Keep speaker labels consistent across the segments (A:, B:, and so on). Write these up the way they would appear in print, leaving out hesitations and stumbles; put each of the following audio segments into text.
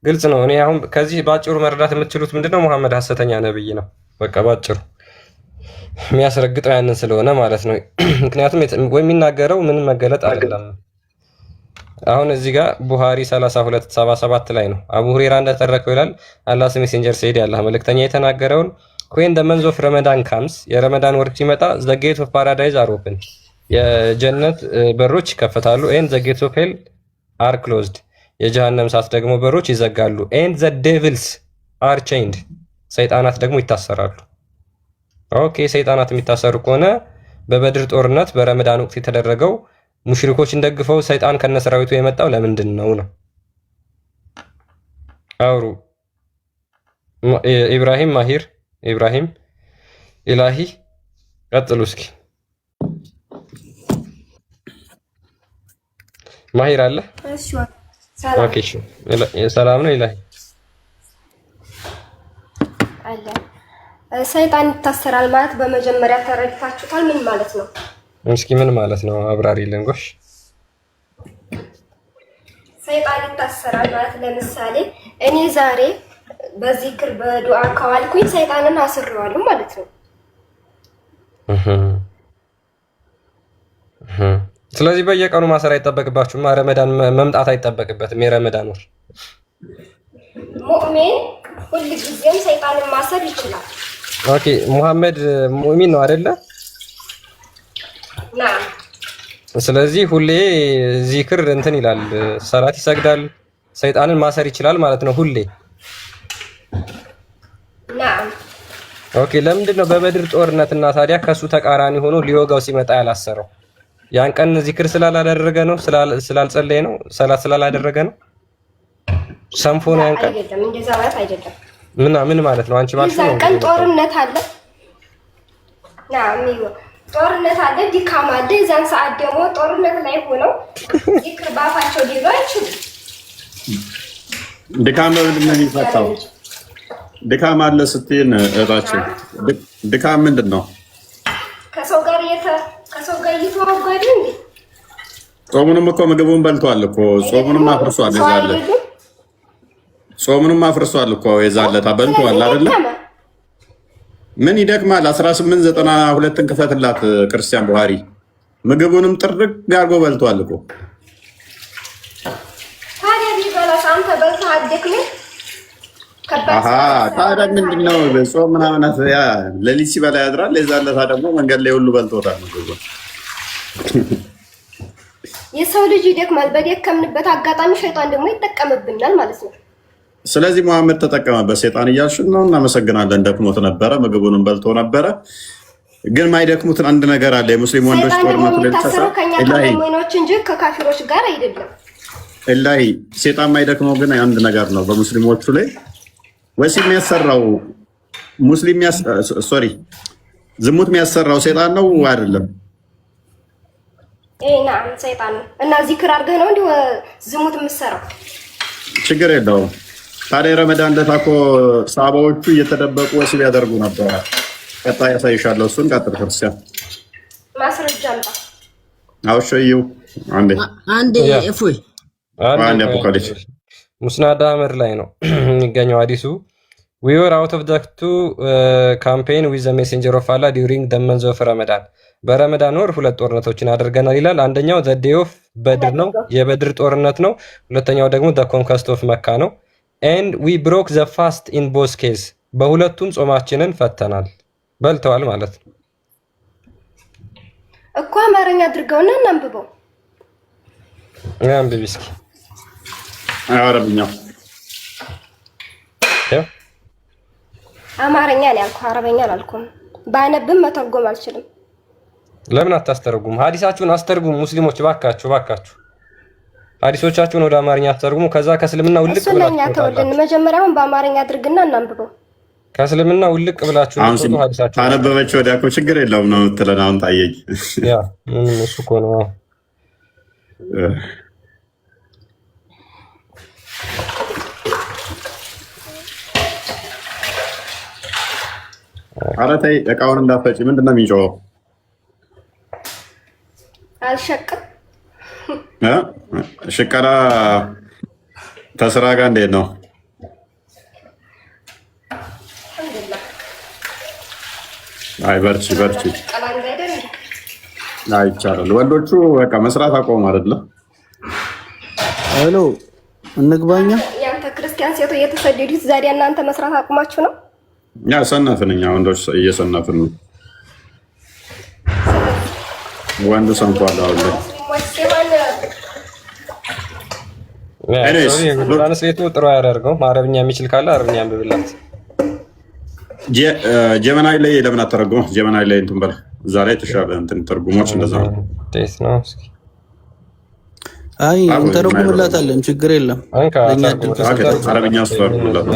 A: ግልጽ ነው። እኔ አሁን ከዚህ ባጭሩ መረዳት የምትችሉት ምንድነው? መሐመድ ሐሰተኛ ነብይ ነው። በቃ ባጭሩ የሚያስረግጠው ያንን ስለሆነ ማለት ነው። ምክንያቱም ወይ የሚናገረው ምንም መገለጥ አይደለም። አሁን እዚህ ጋር ቡሃሪ 3277 ላይ ነው አቡ ሁሬራ እንደተረከው ይላል አላህስ ሜሴንጀር ሰይድ ያላህ መልእክተኛ የተናገረውን when the month of Ramadan comes የረመዳን ወር ሲመጣ the gate of paradise are open የጀነት በሮች ይከፈታሉ and the gates of hell are closed የጀሃነም ሳት ደግሞ በሮች ይዘጋሉ and the devils are chained ሰይጣናት ደግሞ ይታሰራሉ። ኦኬ ሰይጣናት የሚታሰሩ ከሆነ በበድር ጦርነት በረመዳን ወቅት የተደረገው ሙሽሪኮችን ደግፈው ሰይጣን ከነሰራዊቱ የመጣው ለምንድን ነው? አውሩ ኢብራሂም ማሂር ኢብራሂም ኢላሂ ቀጥሉ እስኪ። ማሂር አለ? እሺ ሰላም። ኦኬ እሺ ሰላም ነው ኢላሂ አለ። ሰይጣን ይታሰራል ማለት በመጀመሪያ ተረድታችሁታል? ምን ማለት ነው? እስኪ ምን ማለት ነው? አብራሪልን ጎሽ። ሰይጣን ይታሰራል ማለት ለምሳሌ እኔ ዛሬ በዚክር በዱዓ ከዋልኩኝ ሰይጣንን አስሬዋለሁ ማለት ነው። ስለዚህ በየቀኑ ማሰር አይጠበቅባችሁም። ረመዳን መምጣት አይጠበቅበትም። የረመዳን ወር ሙእሚን ሁልጊዜም ሰይጣንን ማሰር ይችላል። ኦኬ ሙሐመድ ሙእሚን ነው አይደለ? ስለዚህ ሁሌ ዚክር እንትን ይላል፣ ሰላት ይሰግዳል፣ ሰይጣንን ማሰር ይችላል ማለት ነው ሁሌ። ኦኬ ለምንድን ነው በበድር ጦርነትና ታዲያ ከሱ ተቃራኒ ሆኖ ሊወጋው ሲመጣ ያላሰረው? ያን ቀን ዚክር ስላላደረገ ነው? ስላልጸለየ ነው? ሰላት ስላላደረገ ነው? ሰንፎ ነው ያን ቀን? አይደለም፣ እንደዛ ማለት አይደለም። ምን ማለት ነው? አንቺ ማለት ነው ያን ቀን ጦርነት አለ። ጦርነት አለ፣ ድካም አለ። የዛን ሰዓት ደግሞ ጦርነት ላይ ሆነው ዚክር ባፋቸው ሊሉ አይችሉም።
B: ድካም ምንድን ነው የሚፈታው? ድካም አለ ስትይን እህታችን፣ ድካም ምንድን ነው?
A: ከሰው ጋር እየተዋጓዱ እንዴ?
B: ጾሙንም እኮ ምግቡን በልቷል እኮ ጾሙንም አፍርሷል። የዛለት ጾሙንም አፍርሷል እኮ የዛለታ በልቷል አይደለ? ምን ይደክማል? 1892ን ክፈትላት ክርስቲያን ቡሃሪ ምግቡንም ጥርግ አድርጎ በልቷል እኮ።
A: ታዲያ ቢበላስ አንተ በልተህ አትደክምም?
B: ታዲያ ምንድን ነው ጾም ምናምን ያ ሌሊት ሲበላ ያድራል። የዛለታ ደግሞ መንገድ ላይ ሁሉ በልቶታል ምግቡን።
A: የሰው ልጅ ይደክማል። በደከምንበት አጋጣሚ ሸይጣን ደግሞ ይጠቀምብናል ማለት ነው።
B: ስለዚህ መሐመድ ተጠቀመበት ሴጣን እያልሽን ነው። እናመሰግናለን። ደክሞት ነበረ፣ ምግቡንም በልቶ ነበረ። ግን ማይደክሙትን አንድ ነገር አለ። የሙስሊም ወንዶች ጦርነቱ
A: ለሚታሰሩት እንጂ ከካፊሮች ጋር አይደለም።
B: ኢላሂ ሴጣን ማይደክመው ግን አንድ ነገር ነው። በሙስሊሞቹ ላይ ወሲብ የሚያሰራው ዝሙት የሚያሰራው ሴጣን ነው አይደለም?
A: ናም ሰይጣን ነው። እና ዚክር አድርገህ ነው እንዲሁ ዝሙት የምትሰራው?
B: ችግር የለውም። ታዲያ ረመዳን ዕለት እኮ ሰሃባዎቹ እየተደበቁ ወሲብ ያደርጉ ነበር። ቀጣይ ያሳይሻለሁ። እሱን ቀጥል ክርስቲያን
A: ማስረጃ አምጣ።
B: አውሸዩ አንዴ
C: እፎይ
B: አንዴ አፖካሊፕስ
A: ሙስናድ አህመድ ላይ ነው የሚገኘው ሐዲሱ። we were out of the two campaign with the messenger of Allah during the month of Ramadan በረመዳን ወር ሁለት ጦርነቶችን አድርገናል ይላል። አንደኛው the day of በድር ነው፣ የበድር ጦርነት ነው። ሁለተኛው ደግሞ the conquest of መካ ነው። and we broke the fast in both cases በሁለቱም ጾማችንን ፈተናል። በልተዋል ማለት ነው እኮ። አማርኛ አድርገውና እናንብበው። አንብቢ እስኪ
B: አረብኛው።
A: አማርኛ ነው ያልኩህ፣ አረበኛ አላልኩም። ባነብም መተርጎም አልችልም። ለምን አታስተርጉም? ሐዲሳችሁን አስተርጉሙ ሙስሊሞች፣ ባካችሁ ባካችሁ ሐዲሶቻችሁን ወደ አማርኛ አስተርጉሙ። ከዛ ከእስልምና ውልቅ ብላችሁ መጀመሪያውን በአማርኛ አድርግና እናንብበው። ከእስልምና ውልቅ ብላችሁ ነው ሐዲሳችሁ
B: አነበበች ወዲያ እኮ ችግር የለውም ነው የምትለን። አሁን ታየኝ።
A: ያ እሱ እኮ ነው።
B: ኧረ ተይ እቃውን እንዳትፈጪ። ምንድን ነው የሚጮኸው?
A: አልሸቅም።
B: ሽቀላ ተስራ ጋር እንዴት ነው? አይ በርቺ በርቺ። አይ ይቻላል። ወንዶቹ በቃ መስራት አቆም አይደለ?
C: ሄሎ እንግባኛ።
D: ያንተ ክርስቲያን ሴቶ እየተሰደዱት ዛሬ እናንተ መስራት አቁማችሁ ነው?
B: ያ ሰነፍን፣ እኛ ወንዶች እየሰነፍን ነው። ወንዱ ሰንፏል አሁን ላይ።
A: ትራንስሌቱ ጥሩ ያደርገው። አረብኛ የሚችል ካለ አረብኛ አንብብላት።
B: ጀመናይ ላይ ለምን አተረጉመው? ጀመናይ ላይ እንትን በለ፣ እዛ ላይ ተሻለ እንትን ተርጉሞች እንደዛ ነው።
A: ቴስ ነው። እስኪ
C: አይ እንተረጉምላታለን፣ ችግር የለም።
B: አረብኛ ስተርጉምላት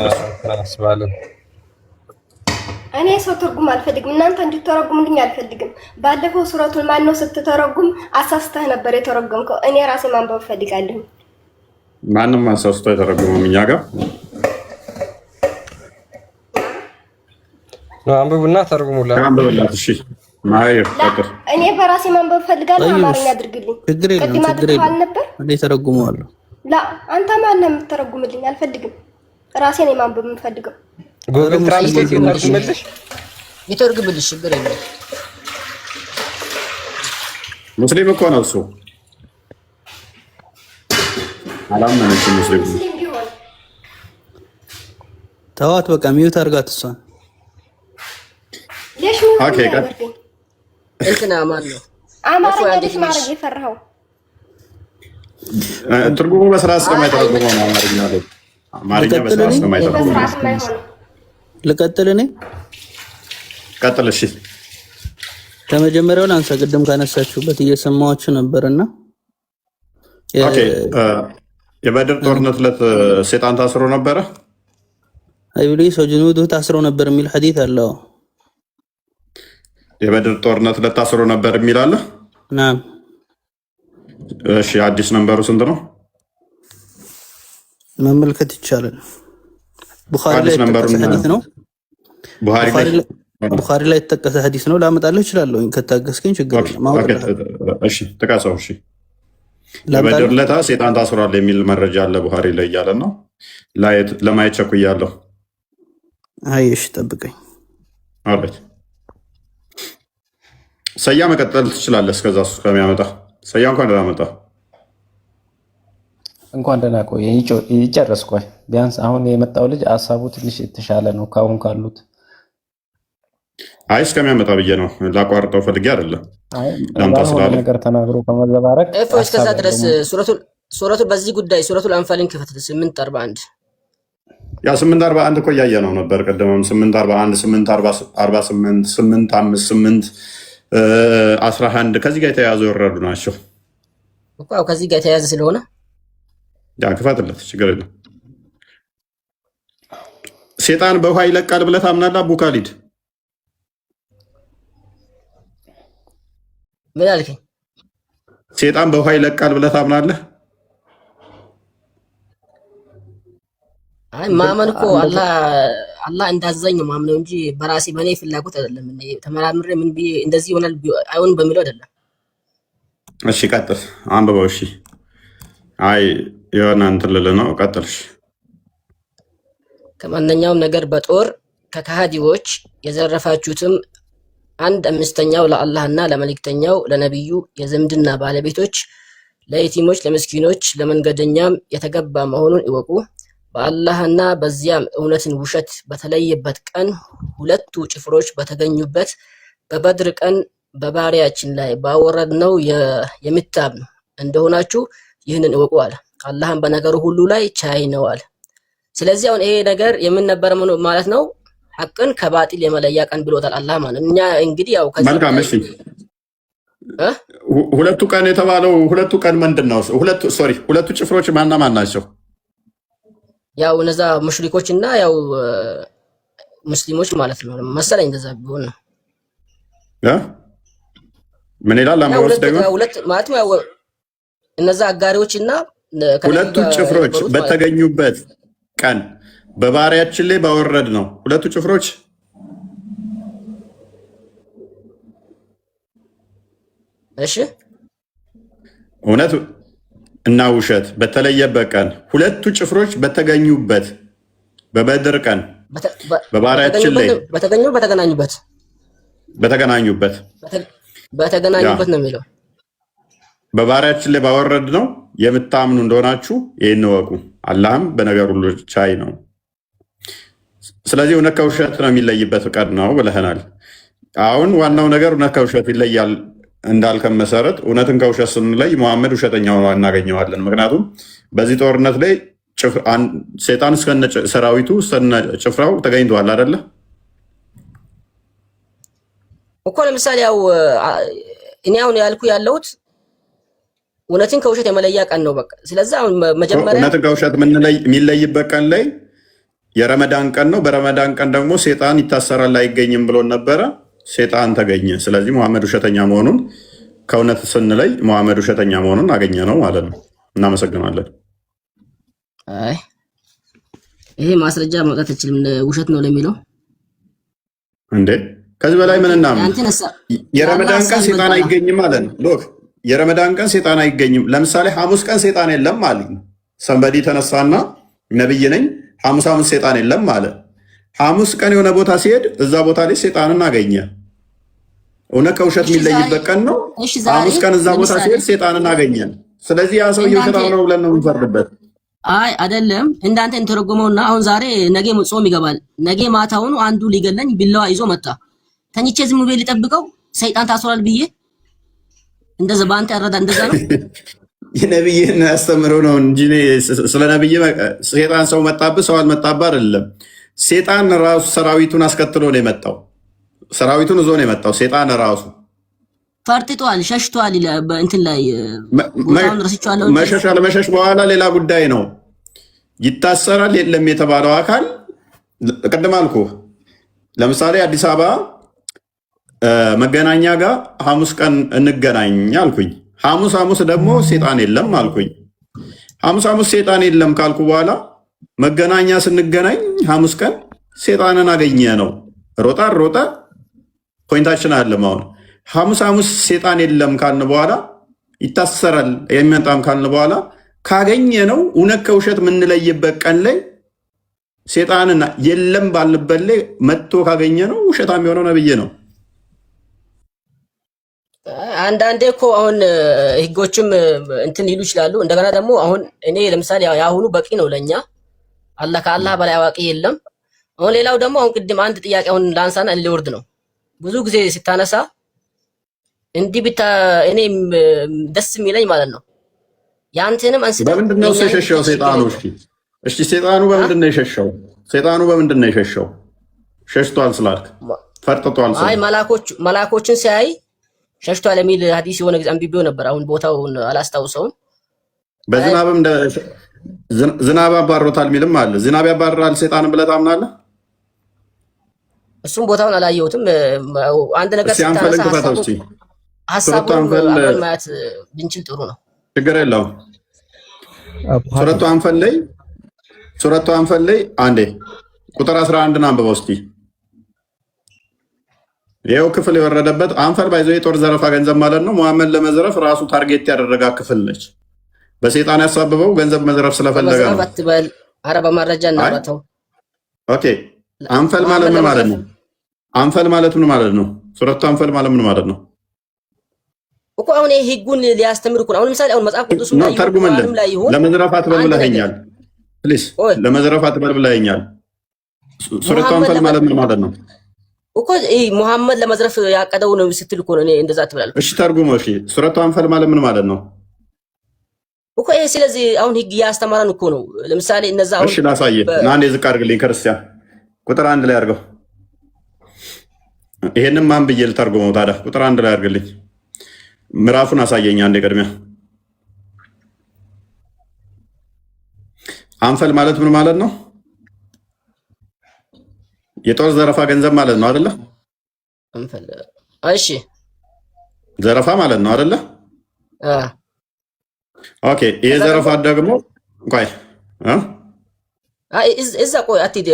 D: እኔ ሰው ትርጉም አልፈልግም። እናንተ እንድትተረጉምልኝ አልፈልግም። ባለፈው ሱረቱን ማነው ስትተረጉም አሳስተህ ነበር የተረጎምከው። እኔ ራሴ ማንበብ ፈልጋለሁ።
B: ማንም አሳስቶ የተረጎመው እኛ ጋር
A: ነው። አንብቡና ተርጉሙላት።
B: አንብቡላት። እሺ ማየር ፈጥር።
D: እኔ በራሴ ማንበብ ፈልጋለሁ። አማርኛ አድርግልኝ።
C: ችግር የለም፣ ችግር የለም። እኔ ተረጉመዋለሁ።
D: ላ አንተ ማነው የምትተረጉምልኝ? አልፈልግም። ራሴ ነኝ ማንበብ የምፈልገው።
A: ጉግል ትራንስሌት ይተርጉምልሽ፣
E: ይተርጉምልሽ። ችግር የለም።
B: ሙስሊም እኮ ነው እሱ። አላመነችም። ሙስሊም
D: ቢሆን
C: ተዋት፣ በቃ ሚዩት አድርጋት እሷን።
B: ኦኬ ቀጥ
E: እንትና ማን ነው
D: አማርኛ እንዴት ማድረግ የፈራኸው?
B: ትርጉሙ በስርዓት ስለማይተረጉመው ነው። አማርኛ ላይ አማርኛ በስርዓት ስለማይተረጉመው
C: ልቀጥል እኔ።
B: ቀጥል። እሺ
C: ከመጀመሪያውን አንሳ። ቅድም ካነሳችሁበት እየሰማኋችሁ ነበርና
B: ኦኬ። የበድር ጦርነት ዕለት ሰይጣን ታስሮ ነበረ።
C: ኢብሊስ ወጅኑዱ ታስሮ ነበር የሚል ሐዲስ አለው።
B: የበድር ጦርነት ዕለት ታስሮ ነበር የሚል አለ።
C: ናም።
B: እሺ አዲስ ነምበሩ ስንት ነው?
C: መመልከት ይቻላል። ቡኻሪ ላይ የተጠቀሰ ሐዲስ ነው። ቡኻሪ ላይ የተጠቀሰ ሐዲስ ነው። ላመጣልህ እችላለሁ ከታገስከኝ፣ ችግር የለም።
B: እሺ ጥቀሰው። እሺ የበድር ዕለት ሰይጣን ታስሯል የሚል መረጃ አለ ቡኻሪ ላይ እያለ ነው። ለማየት ቸኩያለሁ።
C: አይ እሺ ጠብቀኝ።
B: አሪፍ ሰያ መቀጠል ትችላለህ። እስከዛ እሱ ከሚያመጣ ሰያ እንኳን ደህና መጣ።
F: እንኳን ደህና ቆይ። ይጨርስ። ቆይ ቢያንስ አሁን የመጣው ልጅ ሀሳቡ ትንሽ የተሻለ ነው ካሁን ካሉት።
B: አይ እስከሚያመጣ ብዬ ነው። ላቋርጠው ፈልጌ አይደለም። ላምጣ ስላለ
F: ነገር ተናግሮ ከመዘባረቅ
E: እስከዛ ድረስ ሱረቱን በዚህ ጉዳይ ሱረቱል አንፋልን ክፈት 841
B: ያ 841 እኮ እያየ ነው ነበር ቀደምም 841 848 858 11 ከዚህ ጋር የተያያዙ የወረዱ ናቸው
E: እኮ። ከዚህ ጋር የተያያዘ ስለሆነ
B: ያ ክፈትለት፣ ችግር የለም። ሰይጣን በውሃ ይለቃል ብለህ ታምናለህ? አቡ ካሊድ
E: ምን አልከኝ?
B: ሰይጣን በውሃ ይለቃል ብለህ ታምናለህ?
E: አይ ማመን እኮ አላህ እንዳዘኝ ነው ማምነው እንጂ በራሴ በኔ ፍላጎት አይደለም። ተመራምሬ ምን ብዬ እንደዚህ ይሆናል አይሆንም በሚለው አይደለም።
B: እሺ ቀጥል፣ አንብበው። እሺ አይ የሆነ እንትን ልልህ ነው። ቀጥል። እሺ
E: ከማንኛውም ነገር በጦር ከካሃዲዎች የዘረፋችሁትም 1/5 ለአላህና ለመልእክተኛው ለነቢዩ የዝምድና ባለቤቶች ለየቲሞች፣ ለምስኪኖች፣ ለመንገደኛም የተገባ መሆኑን ይወቁ። በአላህና በዚያም እውነትን ውሸት በተለየበት ቀን ሁለቱ ጭፍሮች በተገኙበት በበድር ቀን በባሪያችን ላይ ባወረድነው የምታምኑ እንደሆናችሁ ይህንን እወቁ አለ። አላህም በነገሩ ሁሉ ላይ ቻይ ነው አለ። ስለዚህ አሁን ይሄ ነገር የምን ነበር ማለት ነው? ሐቅን ከባጢል የመለያ ቀን ብሎታል አላህ ማለት እኛ እንግዲህ ያው ከዚህ
B: መልካም። እሺ ሁለቱ ቀን የተባለው ሁለቱ ቀን ምንድን ነው? ሁለቱ ጭፍሮች ማና ማን ናቸው?
E: ያው እነዛ ሙሽሪኮች እና ያው ሙስሊሞች ማለት ነው መሰለኝ። እንደዛ ቢሆን ነው
B: ምን ይላል? አማውስ ደግሞ
E: ሁለት ማለት ነው። ያው እነዛ አጋሪዎች እና
B: ሁለቱ ጭፍሮች በተገኙበት ቀን በባሪያችን ላይ ባወረድ ነው። ሁለቱ ጭፍሮች
E: እሺ
B: እውነት እና ውሸት በተለየበት ቀን ሁለቱ ጭፍሮች በተገኙበት በበድር ቀን በባሪያችን ላይ
E: በተገኙበት
B: በተገናኙበት
E: ነው የሚለው።
B: በባሪያችን ላይ ባወረድ ነው የምታምኑ እንደሆናችሁ ይህን እወቁ፣ አላህም በነገር ሁሉ ቻይ ነው። ስለዚህ እውነት ከውሸት ነው የሚለይበት ቀን ነው ብለህናል። አሁን ዋናው ነገር እውነት ከውሸት ይለያል እንዳልከን መሰረት እውነትን ከውሸት ስንለይ መሐመድ ውሸተኛ ሆኖ እናገኘዋለን። ምክንያቱም በዚህ ጦርነት ላይ ሴጣን እስከነ ሰራዊቱ እስከነ ጭፍራው ተገኝተዋል አይደለ
E: እኮ። ለምሳሌ ያው እኔ አሁን ያልኩ ያለሁት እውነትን ከውሸት የመለያ ቀን ነው በቃ። ስለዚህ አሁን መጀመሪያ
B: እውነትን ከውሸት የሚለይበት ቀን ላይ የረመዳን ቀን ነው። በረመዳን ቀን ደግሞ ሴጣን ይታሰራል አይገኝም ብሎን ነበረ። ሴጣን ተገኘ። ስለዚህ መሐመድ ውሸተኛ መሆኑን ከእውነት ስንለይ መሐመድ ውሸተኛ መሆኑን አገኘ ነው ማለት ነው። እናመሰግናለን።
E: አይ ይሄ ማስረጃ ማውጣት አይችልም ውሸት ነው ለሚለው
B: እንዴ። ከዚህ በላይ ምን እናምን? የረመዳን ቀን ሴጣን አይገኝም ማለት ነው። ሎክ የረመዳን ቀን ሴጣን አይገኝም። ለምሳሌ ሐሙስ ቀን ሴጣን የለም አለኝ። ሰንበዲ ተነሳና ነብይ ነኝ ሐሙስ ሴጣን የለም አለ። ሐሙስ ቀን የሆነ ቦታ ሲሄድ እዛ ቦታ ላይ ሴጣንን አገኘ። እውነት ከውሸት የሚለይበት ቀን ነው። ሐሙስ ቀን እዛ ቦታ ሲሄድ ሴጣንን አገኘ። ስለዚህ ያ ሰው ውሸታም ነው ብለን ነው የምንፈርድበት።
E: አይ አይደለም፣ እንዳንተ እንተረጎመውና አሁን ዛሬ ነገ ጾም ይገባል። ነገ ማታውኑ አንዱ ሊገለኝ ቢላዋ ይዞ መጣ። ተኝቼ ዝም ብዬ ሊጠብቀው ሰይጣን ታስሯል ብዬ እንደዛ በአንተ ያረዳ እንደዛ ነው።
B: የነብይን ያስተምረው ነው እንጂ ስለ ነብይ ሴጣን ሰው መጣብህ ሰው አልመጣብህ አይደለም። ሴጣን ራሱ ሰራዊቱን አስከትሎ ነው የመጣው። ሰራዊቱን ይዞ ነው የመጣው። ሴጣን ራሱ
E: ፈርጥቷል፣ ሸሽቷል። በእንትን ላይ
B: መሸሽ አለመሸሽ በኋላ ሌላ ጉዳይ ነው። ይታሰራል የለም የተባለው አካል ቅድም አልኩህ። ለምሳሌ አዲስ አበባ መገናኛ ጋር ሐሙስ ቀን እንገናኝ አልኩኝ። ሐሙስ ደግሞ ሴጣን የለም አልኩኝ። ሐሙስ ሴጣን የለም ካልኩ በኋላ መገናኛ ስንገናኝ ሐሙስ ቀን ሴጣንን አገኘ ነው። ሮጣ ፖይንታችን አለም። አሁን ሐሙስ ሴጣን የለም ካልን በኋላ ይታሰራል የሚመጣም ካልን በኋላ ካገኘ ነው እውነት ከውሸት የምንለይበት ቀን ላይ ሴጣንና የለም ባልንበት ላይ መጥቶ ካገኘ ነው ውሸታም የሆነው ነብይ ነው።
E: አንዳንዴ እኮ አሁን ህጎችም እንትን ሊሉ ይችላሉ። እንደገና ደግሞ አሁን እኔ ለምሳሌ ያሁኑ በቂ ነው ለኛ። አላህ ከአላህ በላይ አዋቂ የለም። አሁን ሌላው ደግሞ አሁን ቅድም አንድ ጥያቄ አሁን ላንሳና ሊወርድ ነው። ብዙ ጊዜ ሲታነሳ እንዲህ ብታ እኔ ደስ የሚለኝ ማለት ነው ያንተንም አንስተ
B: በምንድን ነው የሸሸው ሴጣኑ? እሺ ሴጣኑ በምንድን ነው የሸሸው? ሴጣኑ በምንድን ነው የሸሸው? ሸሽቷል ስላልክ ፈርጥቷል ስላልክ
E: አይ መላኮችን ሲያይ ሸሽቷል የሚል ሐዲስ የሆነ ጊዜ አንብቤው ነበር። አሁን ቦታውን አላስታውሰውም።
B: በዝናብም ዝናብ አባሮታል የሚልም አለ። ዝናብ ያባራል ሴጣንን ብለህ ታምናለህ?
E: እሱም ቦታውን አላየሁትም። አንድ ነገር ሀሳቡን ማየት ብንችል ጥሩ ነው።
B: ችግር የለውም። ሱረቱ አንፈል ላይ አንዴ ቁጥር 11 አንብበው እስኪ። ይኸው ክፍል የወረደበት አንፈል ባይዞ የጦር ዘረፋ ገንዘብ ማለት ነው። መሐመድ ለመዝረፍ ራሱ ታርጌት ያደረጋ ክፍል ነች። በሴጣን ያሳብበው ገንዘብ መዝረፍ ስለፈለገ ነው።
E: ኧረ በመረጃ እናባተው።
B: ኦኬ አንፈል ማለት ምን ማለት ነው? አንፈል ማለት ምን ማለት ነው? ሱረቱ አንፈል ማለት ምን ማለት ነው
E: እኮ? አሁን ይሄ ህጉን ሊያስተምር እኮ አሁን ለምሳሌ አሁን መጽሐፍ ቅዱስ
B: ላይ ተርጉምልን። ለመዝረፍ አትበል ብለኸኛል። ፕሊዝ ለመዝረፍ አትበል ብለኸኛል። ሱረቱ አንፈል ማለት ምን ማለት ነው
E: እኮ? ሙሐመድ ለመዝረፍ ያቀደው ነው ስትል እኮ ነው። እኔ እንደዛ ትብላለህ።
B: እሺ ተርጉሞ። እሺ ሱረቱ አንፈል ማለት ምን ማለት ነው
E: እኮ? ይሄ ስለዚህ አሁን ህግ ያስተማረን እኮ ነው። ለምሳሌ እነዛ አሁን
B: እሺ ላሳየህ እና አንዴ ዝቅ አድርግልኝ። ክርስቲያን ቁጥር 1 ላይ አድርገው። ይሄንን ማን ብዬ ልተርጉመው ታዲያ? ቁጥር 1 ላይ አድርግልኝ። ምዕራፉን አሳየኝ አንዴ ቅድሚያ። አንፈል ማለት ምን ማለት ነው? የጦር ዘረፋ ገንዘብ ማለት ነው አይደለ?
E: አንፈል እሺ፣
B: ዘረፋ ማለት ነው አይደለ? ኦኬ። ይሄ ዘረፋ ደግሞ ቆይ
E: እዛ ቆይ አትሂድ፣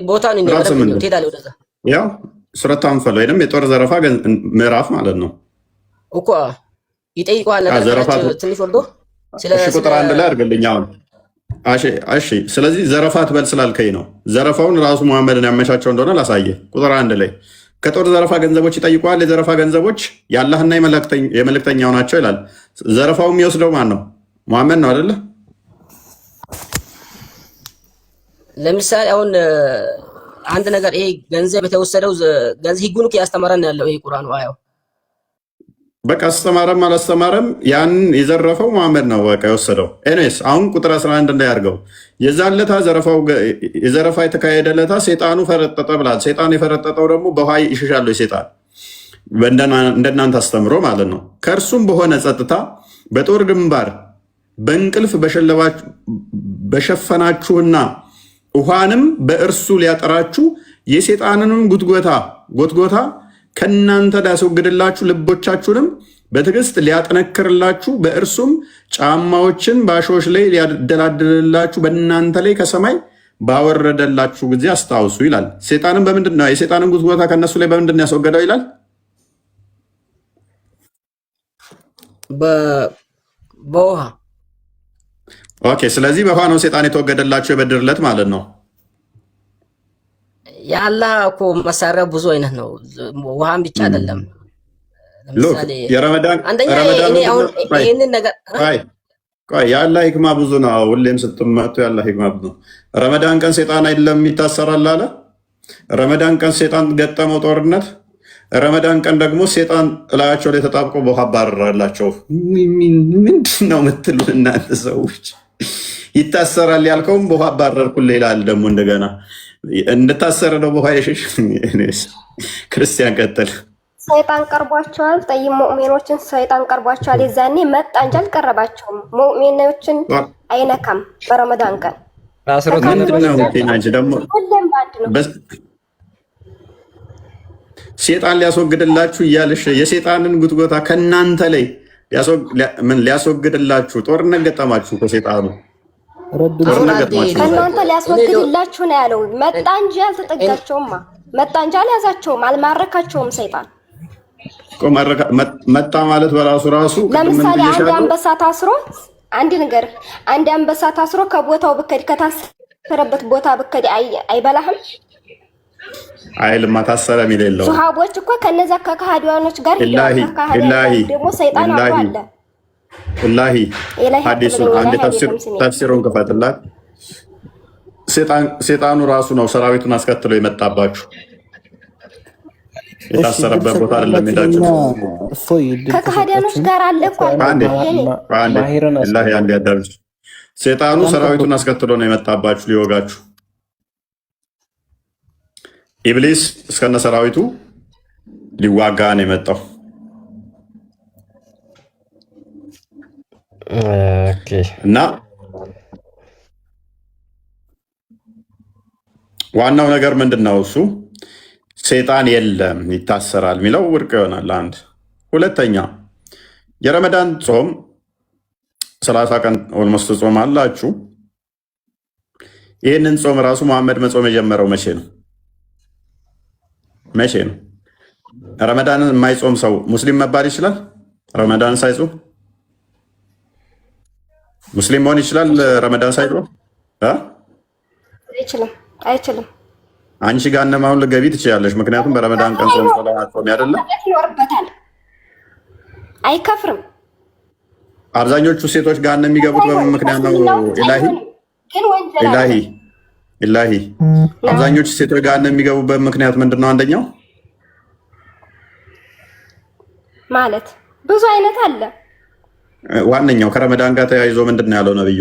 E: ቦታውን ነው ትሄዳለህ ወደዛ።
B: ያው ሱረቱ አንፈል ወይንም የጦር ዘረፋ ምዕራፍ ማለት ነው
E: እኮ ይጠይቀዋል። ነገር ትንሽ ወርዶ
B: ስለዚህ ቁጥር 1 ላይ አድርግልኝ አሁን። እሺ ስለዚህ ዘረፋ ትበል ስላልከኝ ነው። ዘረፋውን ራሱ መሐመድን ያመቻቸው እንደሆነ ላሳየ። ቁጥር 1 ላይ ከጦር ዘረፋ ገንዘቦች ይጠይቀዋል። የዘረፋ ገንዘቦች የአላህና የመልእክተኛው ናቸው ይላል። ዘረፋው የሚወስደው ማን ነው? መሐመድ ነው አይደለ?
E: ለምሳሌ አሁን አንድ ነገር ይሄ ገንዘብ የተወሰደው ገንዘብ ህጉን ያስተማረን ያለው ይሄ ቁርአኑ አያው
B: በቃ አስተማረም አላስተማረም ያን የዘረፈው መሐመድ ነው በቃ የወሰደው። ኤኒዌይስ አሁን ቁጥር 11 እንዳያርገው የዛለታ የዘረፋ የተካሄደለታ ሴጣኑ ፈረጠጠ ብላል። ሴጣን የፈረጠጠው ደግሞ በውሃ ይሸሻል። ሴጣን እንደናንተ አስተምሮ ማለት ነው። ከእርሱም በሆነ ጸጥታ በጦር ግንባር በእንቅልፍ በሸፈናችሁና ውሃንም በእርሱ ሊያጠራችሁ የሴጣንንም ጎትጎታ ከእናንተ ሊያስወግድላችሁ ልቦቻችሁንም በትዕግስት ሊያጠነክርላችሁ በእርሱም ጫማዎችን በአሾች ላይ ሊያደላድልላችሁ በእናንተ ላይ ከሰማይ ባወረደላችሁ ጊዜ አስታውሱ ይላል። ሴጣንን በምንድን ነው የሴጣንን ጉትጎታ ከእነሱ ላይ በምንድን ነው ያስወገደው ይላል?
E: በውሃ።
B: ኦኬ፣ ስለዚህ በውሃ ነው ሴጣን የተወገደላችሁ የበድርለት ማለት ነው።
E: የአላህ እኮ መሳሪያ ብዙ አይነት ነው። ውሃም ብቻ አይደለም። ለምሳሌ
B: የአላህ ሂክማ ብዙ ነው። ሁሌም ስትመቱ የአላህ ሂክማ ብዙ ነው። ረመዳን ቀን ሴጣን አይደለም ይታሰራል አለ። ረመዳን ቀን ሴጣን ገጠመው ጦርነት። ረመዳን ቀን ደግሞ ሴጣን እላያቸው ላይ ተጣብቆ በውሃ አባረራላቸው። ምንድን ነው የምትሉ እናንተ ሰዎች? ይታሰራል ያልከውም በውሃ አባረርኩልህ ይላል ደግሞ እንደገና እንድታሰረ ነው በውሃ የሸሽ ክርስቲያን ቀጥል።
D: ሰይጣን ቀርቧቸዋል። ጠይም ሙእሚኖችን ሰይጣን ቀርቧቸዋል። የዛኔ መጣ እንጂ አልቀረባቸውም። ሙእሚኖችን አይነካም። በረመዳን ቀን
B: ሴጣን ሊያስወግድላችሁ እያለሽ የሴጣንን ጉትጎታ ከእናንተ ላይ ሊያስወግድላችሁ ጦርነት ገጠማችሁ ከሴጣኑ
D: ከእናንተ ሊያስወግድላችሁ ነው ያለው። መጣ እንጂ አልተጠጋቸውማ። መጣ እንጂ አልያዛቸውም፣ አልማረካቸውም። ሰይጣን
B: መጣ ማለት በራሱ
D: ለምሳሌ አንድ አንበሳ ታስሮ አንድ አንበሳ ታስሮ ከቦታው ብከድ ከታሰረበት ቦታ ብከድ አይበላህም
B: አይልማ። ታሰረ የሚል የለውም።
D: ሱሐቦች እኮ ከነዛ ከካህዲያኖች ጋር ደግሞ ሰይጣን አለ። ወላሂ
B: ሐዲሱን አንድ ተፍሲሩን ክፈትላት። ሴጣኑ ራሱ ነው ሰራዊቱን አስከትሎ የመጣባችሁ። የታሰረበት ቦታ አይደለም ሄዳችሁ
D: ከካህዲያኖች ጋር አለ እኮ
B: አንድ ያዳምጥ። ሴጣኑ ሰራዊቱን አስከትሎ ነው የመጣባችሁ ሊወጋችሁ። ኢብሊስ እስከነ ሰራዊቱ ሊዋጋ ነው የመጣው። እና ዋናው ነገር ምንድን ነው? እሱ ሴጣን የለም ይታሰራል የሚለው ውድቅ ይሆናል። አንድ ሁለተኛ የረመዳን ጾም 30 ቀን ኦልሞስት ጾም አላችሁ። ይህንን ጾም ራሱ መሐመድ መጾም የጀመረው መቼ ነው? ረመዳንን የማይጾም ሰው ሙስሊም መባል ይችላል? ረመዳንን ሳይጾም ሙስሊም መሆን ይችላል? ረመዳን ሳይጾም
D: አይችልም።
B: አንቺ ገሃነም አሁን ልትገቢ ትችላለሽ። ምክንያቱም በረመዳን ቀን ጾም ጾም አይደለም
D: ይኖርበታል። አይከፍርም።
B: አብዛኞቹ ሴቶች ገሃነም የሚገቡት በምን ምክንያት ነው? ኢላሂ አብዛኞቹ ሴቶች ገሃነም የሚገቡበት ምክንያት ምንድን ነው? አንደኛው
D: ማለት ብዙ አይነት አለ።
B: ዋነኛው ከረመዳን ጋር ተያይዞ ምንድን ነው ያለው ነብዩ?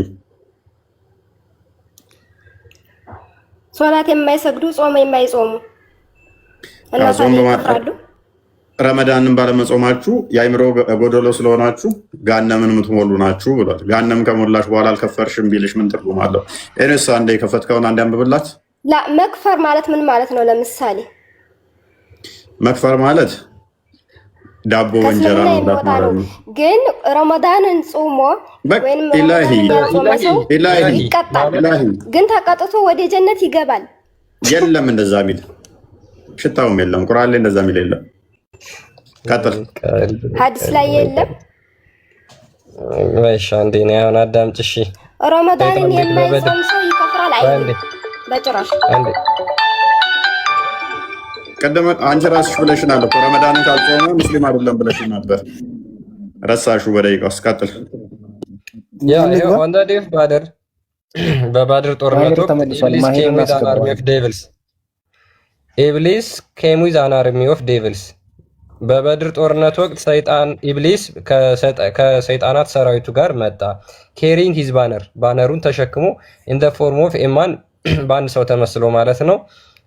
D: ሶላት የማይሰግዱ ጾም የማይጾሙ
B: ረመዳንን ባለመጾማችሁ የአይምሮ ጎደሎ ስለሆናችሁ ገሃነምን የምትሞሉ ናችሁ ብሏል። ገሃነም ከሞላሽ በኋላ አልከፈርሽም ቢልሽ ምን ትርጉም አለው? ኤንስ አንዴ የከፈትከውን አንዴ አንብብላት።
D: መክፈር ማለት ምን ማለት ነው? ለምሳሌ
B: መክፈር ማለት ዳቦ ወንጀራ መብላት ማለት ነው።
D: ግን ረመዳንን ጾሞ ወይም ይቀጣል፣ ግን ተቀጥቶ ወደ ጀነት ይገባል።
B: የለም እንደዛ ሚል ሽታውም የለም። ቁርአን ላይ እንደዛ ሚል የለም። ቀጥል።
D: ሐዲስ ላይ የለም።
A: ወይሽ አንዴ ነው ያውን አዳምጪ። እሺ
D: ረመዳንን የማይጾም ሰው ይከፍራል አይደል? በጭራሽ።
B: ቀደም አንቺ ራስሽ ብለሽናል እኮ ረመዳንን ካልጾመ ሙስሊም አይደለም ብለሽን ነበር። ረሳሹ በደቂቃ ውስጥ ቀጥል።
A: ያ ይሄው on the day of Badr በባድር ጦርነት ወቅት ኢብሊስ came with an army of devils በበድር ጦርነት ወቅት ሰይጣን ኢብሊስ ከሰይጣናት ሰራዊቱ ጋር መጣ። carrying his banner ባነሩን ተሸክሞ in the form of a man በአንድ ሰው ተመስሎ ማለት ነው።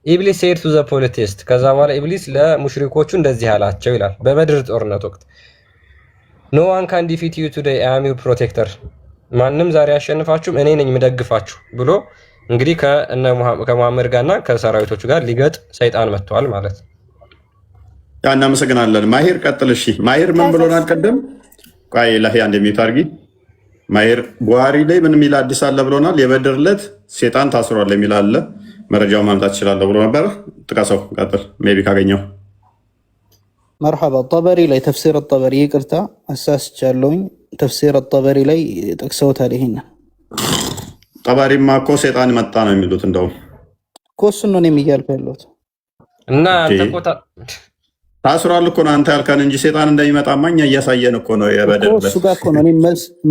A: ኢብሊስ said to the polytheists ከዛ በኋላ ኢብሊስ ለሙሽሪኮቹ እንደዚህ አላቸው ይላል በበድር ጦርነት ወቅት no one can defeat you today I am your protector ማንም ዛሬ ያሸንፋችሁ እኔ ነኝ የምደግፋችሁ ብሎ እንግዲህ ከመሐመድ ጋርና ከሰራዊቶቹ ጋር ሊገጥ ሰይጣን መጥቷል ማለት ነው።
B: ያ እናመሰግናለን። ማሂር ቀጥል። እሺ ማሂር ምን ብሎናል ቀደም? ቆይ ለህያ እንደሚታርጊ ማሂር ቡሃሪ ላይ ምን የሚል አዲስ አለ ብሎናል። የበድር ዕለት ሰይጣን ታስሯል የሚል አለ። መረጃው ማምጣት ይችላል ብሎ ነበር። ጥቀሰው ቀጥል ሜቢ ካገኘው።
C: መርሐባ ጠበሪ ላይ ተፍሲር ጠበሪ ይቅርታ አሳስቻለሁኝ። ተፍሲር ጠበሪ ላይ ጠቅሰውታል። ይሄን
B: ጠበሪማ እኮ ሰይጣን መጣ ነው የሚሉት። እንደውም
C: እኮ እሱን ነው እያልኩ ያለሁት
A: እና አንተ እኮ
B: ታስሯል እኮ ነው አንተ ያልከን እንጂ ሰይጣን እንደሚመጣማ እኛ እያሳየን እኮ ነው። የበደል
C: እሱ ጋር እኮ ነው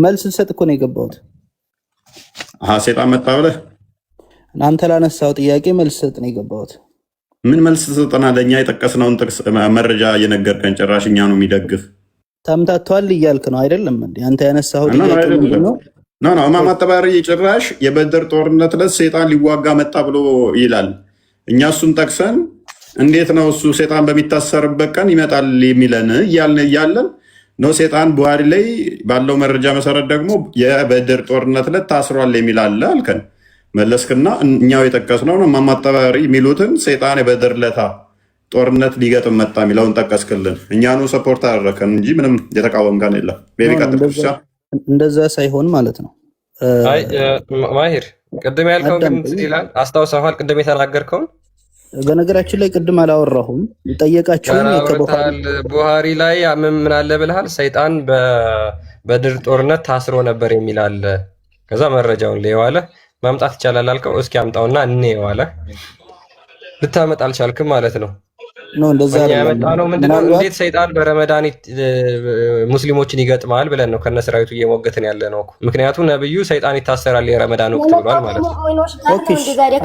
C: መልስ ልሰጥ እኮ ነው የገባሁት።
B: ሰይጣን መጣ ብለህ
C: አንተ ላነሳው ጥያቄ መልስ ልሰጥ ነው የገባሁት።
B: ምን መልስ ትሰጠና? ለእኛ የጠቀስነውን ጥቅስ መረጃ እየነገርከን ጭራሽ እኛ ነው የሚደግፍ
C: ተምታቷል እያልክ ነው አይደለም እንዴ? አንተ ያነሳው ጥያቄ ነው
B: ነው እማማ ጠባሪ ጭራሽ የበድር ጦርነት ዕለት ሰይጣን ሊዋጋ መጣ ብሎ ይላል። እኛ እሱን ጠቅሰን እንዴት ነው እሱ ሰይጣን በሚታሰርበት ቀን ይመጣል የሚለን እያለን ነው። ሰይጣን ቡሃሪ ላይ ባለው መረጃ መሰረት ደግሞ የበድር ጦርነት ዕለት ታስሯል የሚል አለ አልከን። መለስክና እኛው የጠቀስነው ነው እማማ ጠባሪ የሚሉትን ሰይጣን የበድር ዕለት ጦርነት ሊገጥም መጣ የሚለውን ጠቀስክልን። እኛኑ ሰፖርት አደረከን እንጂ ምንም የተቃወምከን የለም። ቤቢ ቀጥል ብቻ።
C: እንደዛ ሳይሆን ማለት ነው።
A: አይ ማሂር ቅድም ያልከው ግን ይላል አስታውሰዋል። ቅድም የተናገርከውን
C: በነገራችን ላይ ቅድም አላወራሁም። ጠየቃችሁኝ
A: ቡሃሪ ላይ ምን አለ ብለሃል? ሰይጣን በበድር ጦርነት ታስሮ ነበር የሚል አለ። ከዛ መረጃውን ለየዋለ ማምጣት ይቻላል አልከው። እስኪ አምጣውና እንየዋለ። ልታመጣ አልቻልክም ማለት ነው።
C: ነው እንደዛ
A: ነው። ምንድነው እንዴት ሰይጣን በረመዳን ሙስሊሞችን ይገጥማል ብለን ነው ከነሰራዊቱ እየሞገትን ያለ ነው። ምክንያቱም ነብዩ ሰይጣን ይታሰራል የረመዳን ወቅት ብሏል ማለት ነው።
C: ኦኬ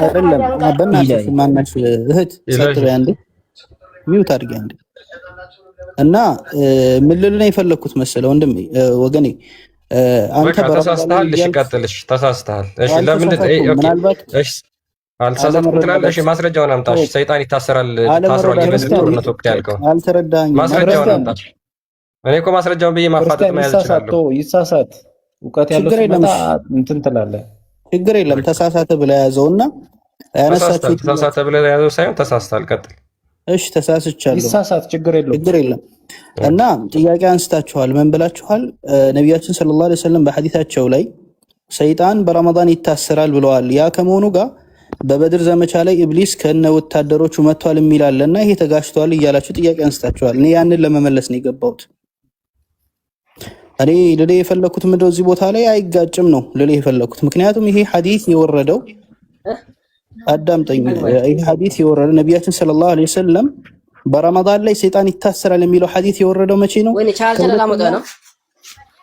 C: አይደለም በእናትህ ማናሽ እህት ሰጥበይ አንዴ ሚውት አድርጊ አንዴ። እና ምን ልል ነው የፈለኩት መሰለው ወንድም ወገኔ አንተ
A: ተሳስተሃል። እሺ ቀጥልሽ። ተሳስተሃል። እሺ ለምን እሺ አልተሳሳትኩም ትላለህ? እሺ ማስረጃውን አምጣሽ። ሰይጣን ይታሰራል ታስሯል የበድር ጦርነት ወቅት ያልከው
C: አልተረዳኝም።
A: ማስረጃውን አምጣሽ። እኔ እኮ ማስረጃውን ብዬ ማፋጠጥ መያዝ እችላለሁ።
F: ይሳሳት እውቀት ያለው ሲመጣ እንትን ትላለህ።
C: ችግር የለም። ተሳሳተ ብለህ ያዘውና ያነሳችሁ
A: ተሳሳተ ብለህ ያዘው ሳይሆን ተሳስተሃል። ቀጥል።
C: እሺ ተሳስቻለሁ።
F: ይሳሳት ችግር የለም።
C: እና ጥያቄ አንስታችኋል። ምን ብላችኋል? ነቢያችን ሰለላሁ ዐለይሂ ወሰለም በሐዲታቸው ላይ ሰይጣን በረመዳን ይታሰራል ብለዋል። ያ ከመሆኑ ጋር በበድር ዘመቻ ላይ ኢብሊስ ከነ ወታደሮቹ መጥቷል የሚላለና ይሄ ተጋጭቷል እያላችሁ ጥያቄ አንስታችኋል። እኔ ያንን ለመመለስ ነው የገባሁት። እኔ ልሌ የፈለኩት ምንድነው እዚህ ቦታ ላይ አይጋጭም ነው ልሌ የፈለኩት። ምክንያቱም ይሄ ሐዲስ የወረደው አዳምጠኝ፣ ይሄ ሐዲስ የወረደው ነቢያችን ሰለላሁ ዐለይሂ ወሰለም በረመዳን ላይ ሰይጣን ይታሰራል የሚለው ሐዲስ የወረደው መቼ ነው?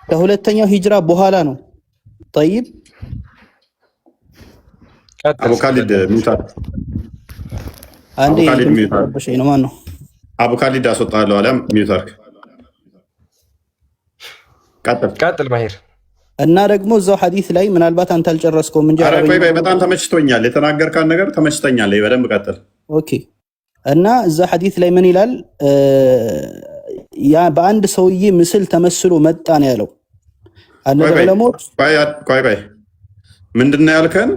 C: ከሁለተኛው ሂጅራ በኋላ ነው። ጠይብ
B: አቡ ካሊድ ሚውታር
C: አንዴ በሸይ ነው። ማን ነው
B: አቡ ካሊድ? አስወጣለሁ አለም ሚውታር።
A: ቀጥል ማሂር።
C: እና ደግሞ እዛው ሐዲስ ላይ ምናልባት አንተ አልጨረስከውም እንጂ
B: በጣም ተመችቶኛል። የተናገርካን ነገር ተመችቶኛል። በደንብ ቀጥል።
C: ኦኬ። እና እዛ ሐዲስ ላይ ምን ይላል? ያ በአንድ ሰውዬ ምስል ተመስሎ መጣ ነው ያለው። አንተ ለሞት
B: ቆይ ምንድነው ያልከን?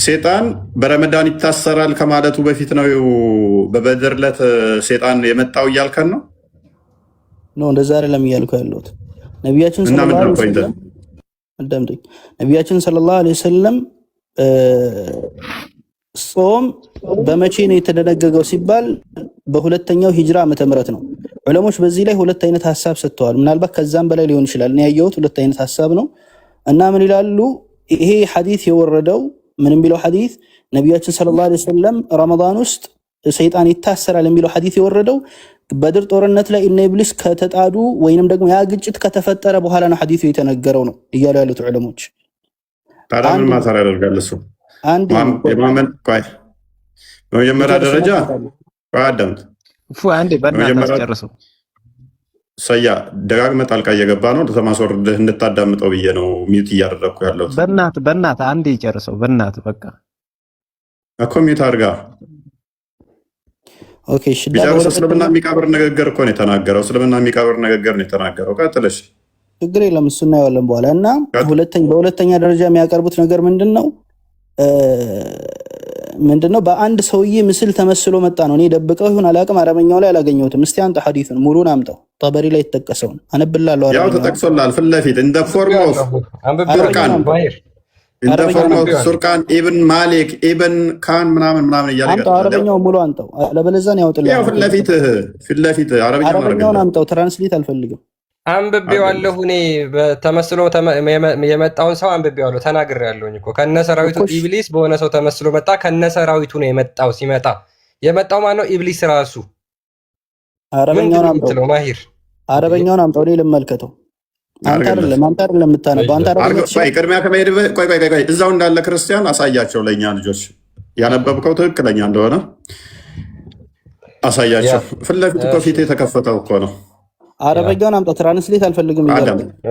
B: ሰይጣን በረመዳን ይታሰራል ከማለቱ በፊት ነው በበድር ዕለት ሰይጣን የመጣው እያልከን ነው?
C: ነው እንደዛ አይደለም እያልኩ ያለሁት። ነቢያችን ሰለላሁ ዐለይሂ ወሰለም ጾም በመቼ ነው የተደነገገው ሲባል በሁለተኛው ሂጅራ ዓመተ ምህረት ነው። ዑለሞች በዚህ ላይ ሁለት አይነት ሐሳብ ሰጥተዋል። ምናልባት ከዛም በላይ ሊሆን ይችላል። እኔ ያየሁት ሁለት አይነት ሐሳብ ነው። እና ምን ይላሉ? ይሄ ሐዲስ የወረደው ምንም ቢለው ሐዲስ ነቢያችን ሰለላሁ ዐለይሂ ወሰለም ረመዳን ውስጥ ሰይጣን ይታሰራል የሚለው ሐዲስ የወረደው በድር ጦርነት ላይ እነ ኢብሊስ ከተጣዱ ወይንም ደግሞ ያ ግጭት ከተፈጠረ በኋላ ነው ሐዲሱ የተነገረው ነው እያሉ ያሉት ዑለሞች።
B: ታዲያ ምን ማሰር ያደርጋል እሱ? የማመን ቆይ በመጀመሪያ ደረጃ አዳምጥ።
F: አንዴ በእናትህ ጨርሰው።
B: ሰያ ደጋግመህ ጣልቃ እየገባ ነው። ለማስወረድህ እንድታዳምጠው ብዬ ነው ሚዩት እያደረግኩ ያለሁት።
F: በእናትህ አንዴ ጨርሰው። በእናትህ በቃ
B: እኮ ሚዩት አድርጋ።
C: ኦኬ እሺ።
B: ቢጨርስ እስልምና የሚቀብር ንግግር እኮ ነው የተናገረው። እስልምና የሚቀብር ንግግር ነው የተናገረው። ቀጥለሽ።
C: ችግር የለም እሱ እናየዋለን በኋላ። እና በሁለተኛ ደረጃ የሚያቀርቡት ነገር ምንድነው በአንድ ሰውዬ ምስል ተመስሎ መጣ ነው። እኔ ደብቀው ይሁን አላውቅም፣ አረበኛው ላይ አላገኘሁትም። እስቲ አንተ ሐዲሱን ሙሉን አምጣው። ጠበሪ ላይ የተጠቀሰውን አነብላለሁ።
B: ያው ተጠቅሶላል ፊት ለፊት እንደ ፎርም ኦፍ ሱርቃን ኢብን ማሊክ ኢብን ካን ምናምን እያለ
C: አረበኛው ሙሉ አንተው፣ አለበለዚያ ነው ያውጥልህ።
B: ያው ፊት ለፊት
C: አረበኛውን አምጣው። ትራንስሌት አልፈልግም።
A: አንብቤዋለሁ። እኔ ተመስሎ የመጣውን ሰው አንብቤዋለሁ፣ ተናግሬያለሁኝ እኮ። ከነሰራዊቱ ኢብሊስ በሆነ ሰው ተመስሎ መጣ። ከነሰራዊቱ ነው የመጣው። ሲመጣ የመጣው ማነው? ኢብሊስ ራሱ።
C: አረበኛውን አምጣው
A: ማሂር፣
C: አረበኛውን አምጣው። እኔ ልመልከተው። አንተ አይደለም የምታነበው። አንተ
B: ቅድሚያ ከመሄድ ቆይ፣ እዛው እንዳለ ክርስቲያን አሳያቸው። ለእኛ ልጆች ያነበብከው ትክክለኛ እንደሆነ አሳያቸው። ፊት ለፊት እኮ ፊት የተከፈተው እኮ ነው።
C: አረበኛውን አምጣው። ትራንስሌት አልፈልግም።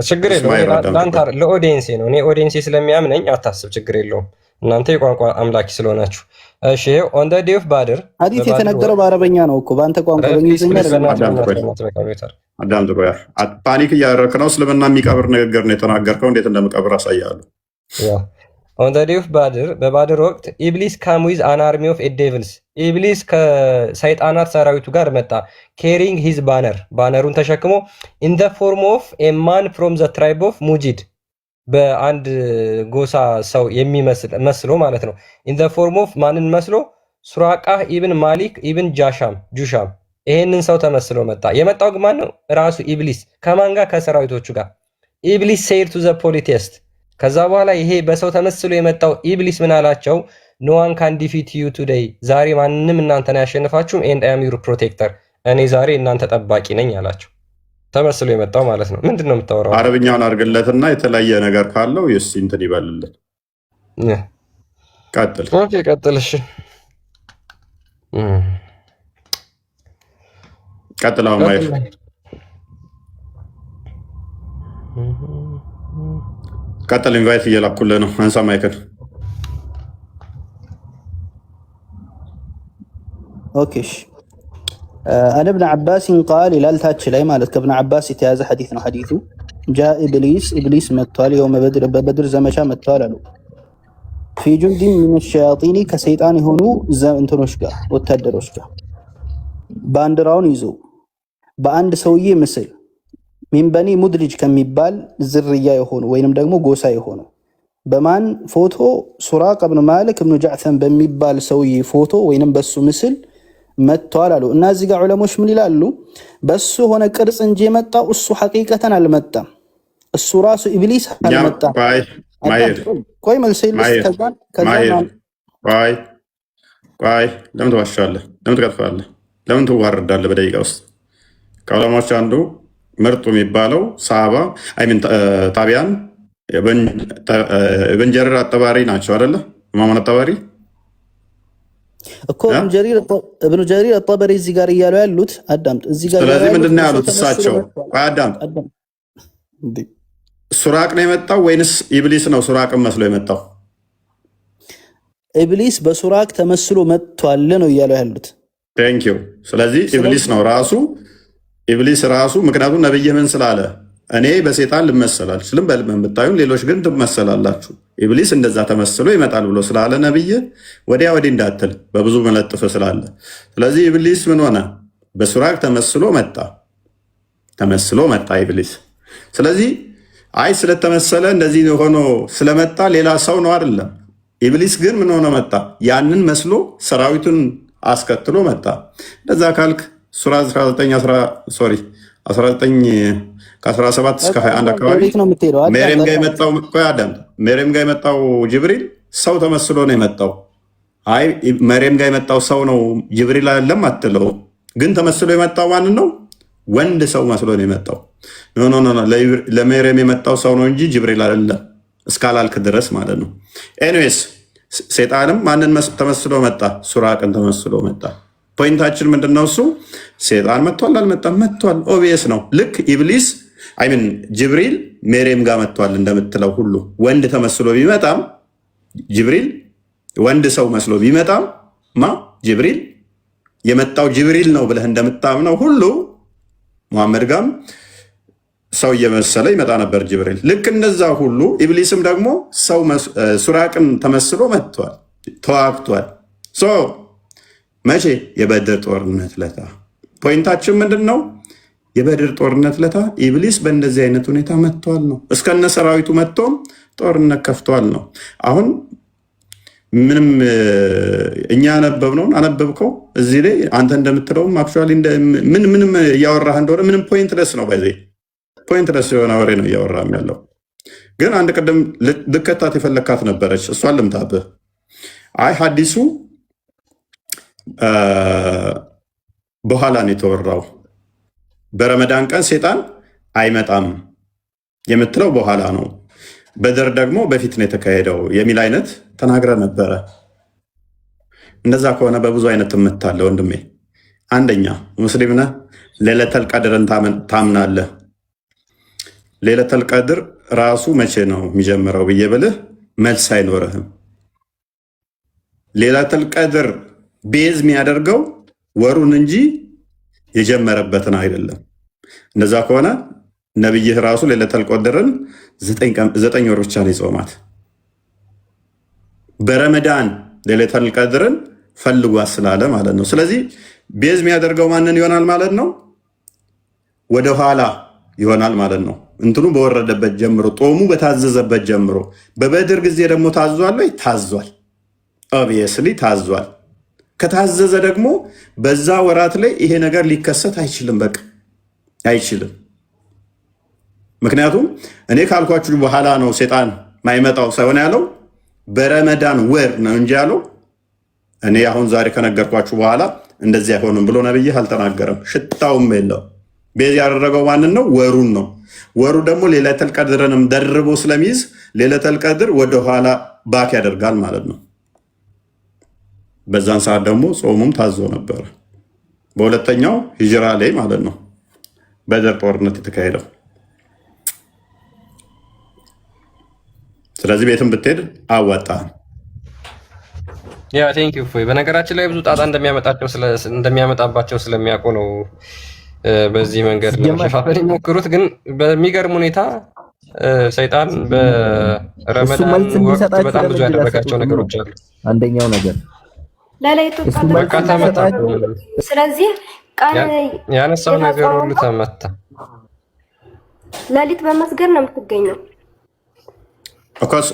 A: ችግር የለውም። ለኦዲየንሴ ነው። እኔ ኦዲየንሴ ስለሚያምነኝ አታስብ። ችግር የለውም። እናንተ የቋንቋ አምላኪ ስለሆናችሁ። እሺ ኦን ዘ ዴይ ኦፍ ባድር
C: ሐዲስ የተነገረው በአረበኛ ነው እኮ በአንተ ቋንቋ በእንግሊዝኛ
B: አዳምጥ። ቆይ ፓኒክ እያደረክ ነው። እስልምና የሚቀብር ንግግር ነው የተናገርከው። እንዴት እንደምቀብር አሳያለሁ።
A: ኦን ዘ ዴይ ኦፍ ባድር፣ በባድር ወቅት ኢብሊስ ካም ዊዝ አን አርሚ ኦፍ ዴቪልስ፣ ኢብሊስ ከሰይጣናት ሰራዊቱ ጋር መጣ። ኬሪንግ ሂዝ ባነር፣ ባነሩን ተሸክሞ ኢን ዘ ፎርም ኦፍ ኤ ማን ፍሮም ዘ ትራይብ ኦፍ ሙጂድ፣ በአንድ ጎሳ ሰው የሚመስል መስሎ ማለት ነው። ኢን ዘ ፎርም ኦፍ ማንን መስሎ? ሱራቃህ ኢብን ማሊክ ኢብን ጁሻም፣ ይሄንን ሰው ተመስሎ መጣ። የመጣው ግን ማን ነው? ራሱ ኢብሊስ። ከማን ጋር? ከሰራዊቶቹ ጋር። ኢብሊስ ሴድ ቱ ዘ ፖሊቴስት። ከዛ በኋላ ይሄ በሰው ተመስሎ የመጣው ኢብሊስ ምን አላቸው? ኖ ዋን ካን ዲፊት ዩ ቱዴይ፣ ዛሬ ማንም እናንተን አያሸንፋችሁም። ኤንድ አይ አም ዩር ፕሮቴክተር፣ እኔ ዛሬ እናንተ ጠባቂ ነኝ አላቸው። ተመስሎ የመጣው ማለት ነው። ምንድን ነው የምታወራው?
B: አረብኛውን አድርግለትና የተለያየ ነገር ካለው የስ እንትን ይበልልን። ቀጥል።
A: ኦኬ ቀጥል። እሺ
B: ቀጥል። አሁን ማየት ቀጥል። ኢንቫይት እየላኩልህ ነው። አንሳ ማይክል።
C: ኦኬ አን እብን ዓባስን ቃል ይላል ታች ላይ ማለት ከእብን ዓባስ የተያዘ ሐዲስ ነው። ሐዲሱ ጃ ኢብሊስ መጥቷል፣ የውመ በድር በበድር ዘመቻ መጥቷል አሉ። ፊ ጁንዲን ሚን ሸያጢኒ ከሰይጣን የሆኑ እንትኖች ጋር ወታደሮች ጋር ባንዲራውን ይዞ በአንድ ሰውዬ ምስል ሚን በኒ ሙድሊጅ ከሚባል ዝርያ የሆኑ ወይንም ደግሞ ጎሳ የሆኑ በማን ፎቶ? ሱራቅ ብን ማሊክ ብኑ ጃዕፈን በሚባል ሰውዬ ፎቶ ወይንም በሱ ምስል መጥቷል አሉ። እና እዚህ ጋር ዑለሞች ምን ይላሉ? በሱ ሆነ ቅርጽ እንጂ የመጣው እሱ ሐቂቀተን አልመጣም። እሱ ራሱ ኢብሊስ አልመጣም። ቆይ መልስ
B: ቆይ ለምን ትዋሻለህ? ለምን ትቀጥፋለህ? ለምን ትዋርዳለህ? በደቂቃ ውስጥ ከዑለሞች አንዱ ምርጡ የሚባለው ሰሃባ ታቢያን ኢብን ጀሪር አጠባሪ ናቸው አይደለ? ኢማሙን አጠባሪ
C: እኮ እብኑ ጀሪር አጠበሪ እዚህ ጋር እያሉ ያሉት አዳምጥ። እዚህ ጋር
B: ስለዚህ ምንድን ነው ያሉት እሳቸው? አዳምጥ። ሱራቅ ነው የመጣው ወይንስ ኢብሊስ ነው ሱራቅን መስሎ የመጣው?
C: ኢብሊስ በሱራቅ ተመስሎ መጥቷል ነው እያሉ ያሉት።
B: ቴንክ ዩ። ስለዚህ ኢብሊስ ነው ራሱ ኢብሊስ ራሱ። ምክንያቱም ነብይ ምን ስላለ እኔ በሴጣን ልመሰል አልችልም፣ በልመን ብታዩን ሌሎች ግን ትመሰላላችሁ። ኢብሊስ እንደዛ ተመስሎ ይመጣል ብሎ ስላለ ነብይ ወዲያ ወዲህ እንዳትል በብዙ መለጥፍ ስላለ። ስለዚህ ኢብሊስ ምን ሆነ? በሱራቅ ተመስሎ መጣ ኢብሊስ። ስለዚህ አይ ስለተመሰለ እንደዚህ ሆኖ ስለመጣ ሌላ ሰው ነው አይደለም። ኢብሊስ ግን ምን ሆነ መጣ? ያንን መስሎ ሰራዊቱን አስከትሎ መጣ። እንደዛ ካልክ ሱራ 19 ከ17 እስከ 21 አካባቢ ሜሪም ጋር የመጣው ጅብሪል ሰው ተመስሎ ነው የመጣው። አይ መርየም ጋር የመጣው ሰው ነው ጅብሪል አይደለም አትለው። ግን ተመስሎ የመጣው ማንን ነው? ወንድ ሰው መስሎ ነው የመጣው። ኖ ለመርየም የመጣው ሰው ነው እንጂ ጅብሪል አይደለም እስካላልክ ድረስ ማለት ነው። ኤኒዌይስ ሴጣንም ማንን ተመስሎ መጣ? ሱራቅን ተመስሎ መጣ። ፖይንታችን ምንድነው? እሱ ሴጣን መጥቷል አልመጣም? መጥቷል። ኦብቪየስ ነው። ልክ ኢብሊስ አይምን ጅብሪል መርየም ጋር መጥቷል እንደምትለው ሁሉ ወንድ ተመስሎ ቢመጣም ጅብሪል ወንድ ሰው መስሎ ቢመጣም ጅብሪል የመጣው ጅብሪል ነው ብለህ እንደምታምነው ሁሉ ሙሐመድ ጋም ሰው እየመሰለ ይመጣ ነበር ጅብሪል። ልክ እንደዛ ሁሉ ኢብሊስም ደግሞ ሰው ሱራቅን ተመስሎ መጥቷል፣ ተዋግቷል። መቼ? የበድር ጦርነት ለታ። ፖይንታችን ምንድን ነው? የበድር ጦርነት ለታ ኢብሊስ በእንደዚህ አይነት ሁኔታ መጥቷል ነው። እስከነ ሰራዊቱ መጥቶም ጦርነት ከፍቷል ነው። አሁን ምንም እኛ ያነበብነውን አነበብከው እዚህ ላይ አንተ እንደምትለውም አክቹዋሊ ምንም እያወራህ እንደሆነ ምንም ፖይንትለስ ነው። በዚህ ፖይንትለስ የሆነ ወሬ ነው እያወራም ያለው። ግን አንድ ቅድም ልከታት የፈለካት ነበረች፣ እሷን ልምታብህ። አይ ሀዲሱ በኋላ ነው የተወራው፣ በረመዳን ቀን ሴጣን አይመጣም የምትለው በኋላ ነው፣ በድር ደግሞ በፊት ነው የተካሄደው የሚል አይነት ተናግረ ነበረ። እንደዛ ከሆነ በብዙ አይነት ትምታለህ ወንድሜ። አንደኛ ሙስሊም ነህ፣ ሌለተል ቀድርን ታምናለህ። ሌለተል ቀድር ራሱ መቼ ነው የሚጀምረው ብዬ ብልህ መልስ አይኖርህም። ሌለተል ቀድር ቤዝ የሚያደርገው ወሩን እንጂ የጀመረበትን አይደለም። እንደዛ ከሆነ ነብይህ ራሱ ሌለተል ቀድርን 9 ወር ብቻ ነው የጾማት። በረመዳን ሌለተል ቀድርን ፈልጓት ስላለ ማለት ነው። ስለዚህ ቤዝ የሚያደርገው ማንን ይሆናል ማለት ነው? ወደኋላ ይሆናል ማለት ነው። እንትኑ በወረደበት ጀምሮ፣ ጦሙ በታዘዘበት ጀምሮ። በበድር ጊዜ ደግሞ ታዟል ወይ? ታዟል። ኦብቪየስሊ ታዟል። ከታዘዘ ደግሞ በዛ ወራት ላይ ይሄ ነገር ሊከሰት አይችልም። በቃ አይችልም። ምክንያቱም እኔ ካልኳችሁ በኋላ ነው ሴጣን ማይመጣው ሳይሆን ያለው በረመዳን ወር ነው እንጂ ያለው እኔ አሁን ዛሬ ከነገርኳችሁ በኋላ እንደዚህ አይሆንም ብሎ ነብይህ አልተናገረም። ሽታውም የለው። ቤዝ ያደረገው ማንን ነው? ወሩን ነው። ወሩ ደግሞ ሌለተል ቀድርንም ደርቦ ስለሚይዝ ሌለተል ቀድር ወደኋላ ባክ ያደርጋል ማለት ነው። በዛን ሰዓት ደግሞ ጾሙም ታዞ ነበር። በሁለተኛው ሂጅራ ላይ ማለት ነው በድር ጦርነት የተካሄደው። ስለዚህ ቤትም ብትሄድ አዋጣህ።
A: ያ ቴንክ ዩ ፎይ። በነገራችን ላይ ብዙ ጣጣ እንደሚያመጣባቸው ስለሚያውቁ ነው በዚህ መንገድ ለመሸፋፈን የሚሞክሩት። ግን በሚገርም ሁኔታ ሰይጣን በረመዳን ወቅት በጣም ብዙ ያደረጋቸው ነገሮች አሉ።
G: አንደኛው ነገር
D: ለላይቱ
A: ተመታ።
D: ስለዚህ ቀን
A: ያነሳው ነገር ሁሉ ተመታ።
D: ሌሊት በመስገድ ነው የምትገኘው።
B: ኦኮስ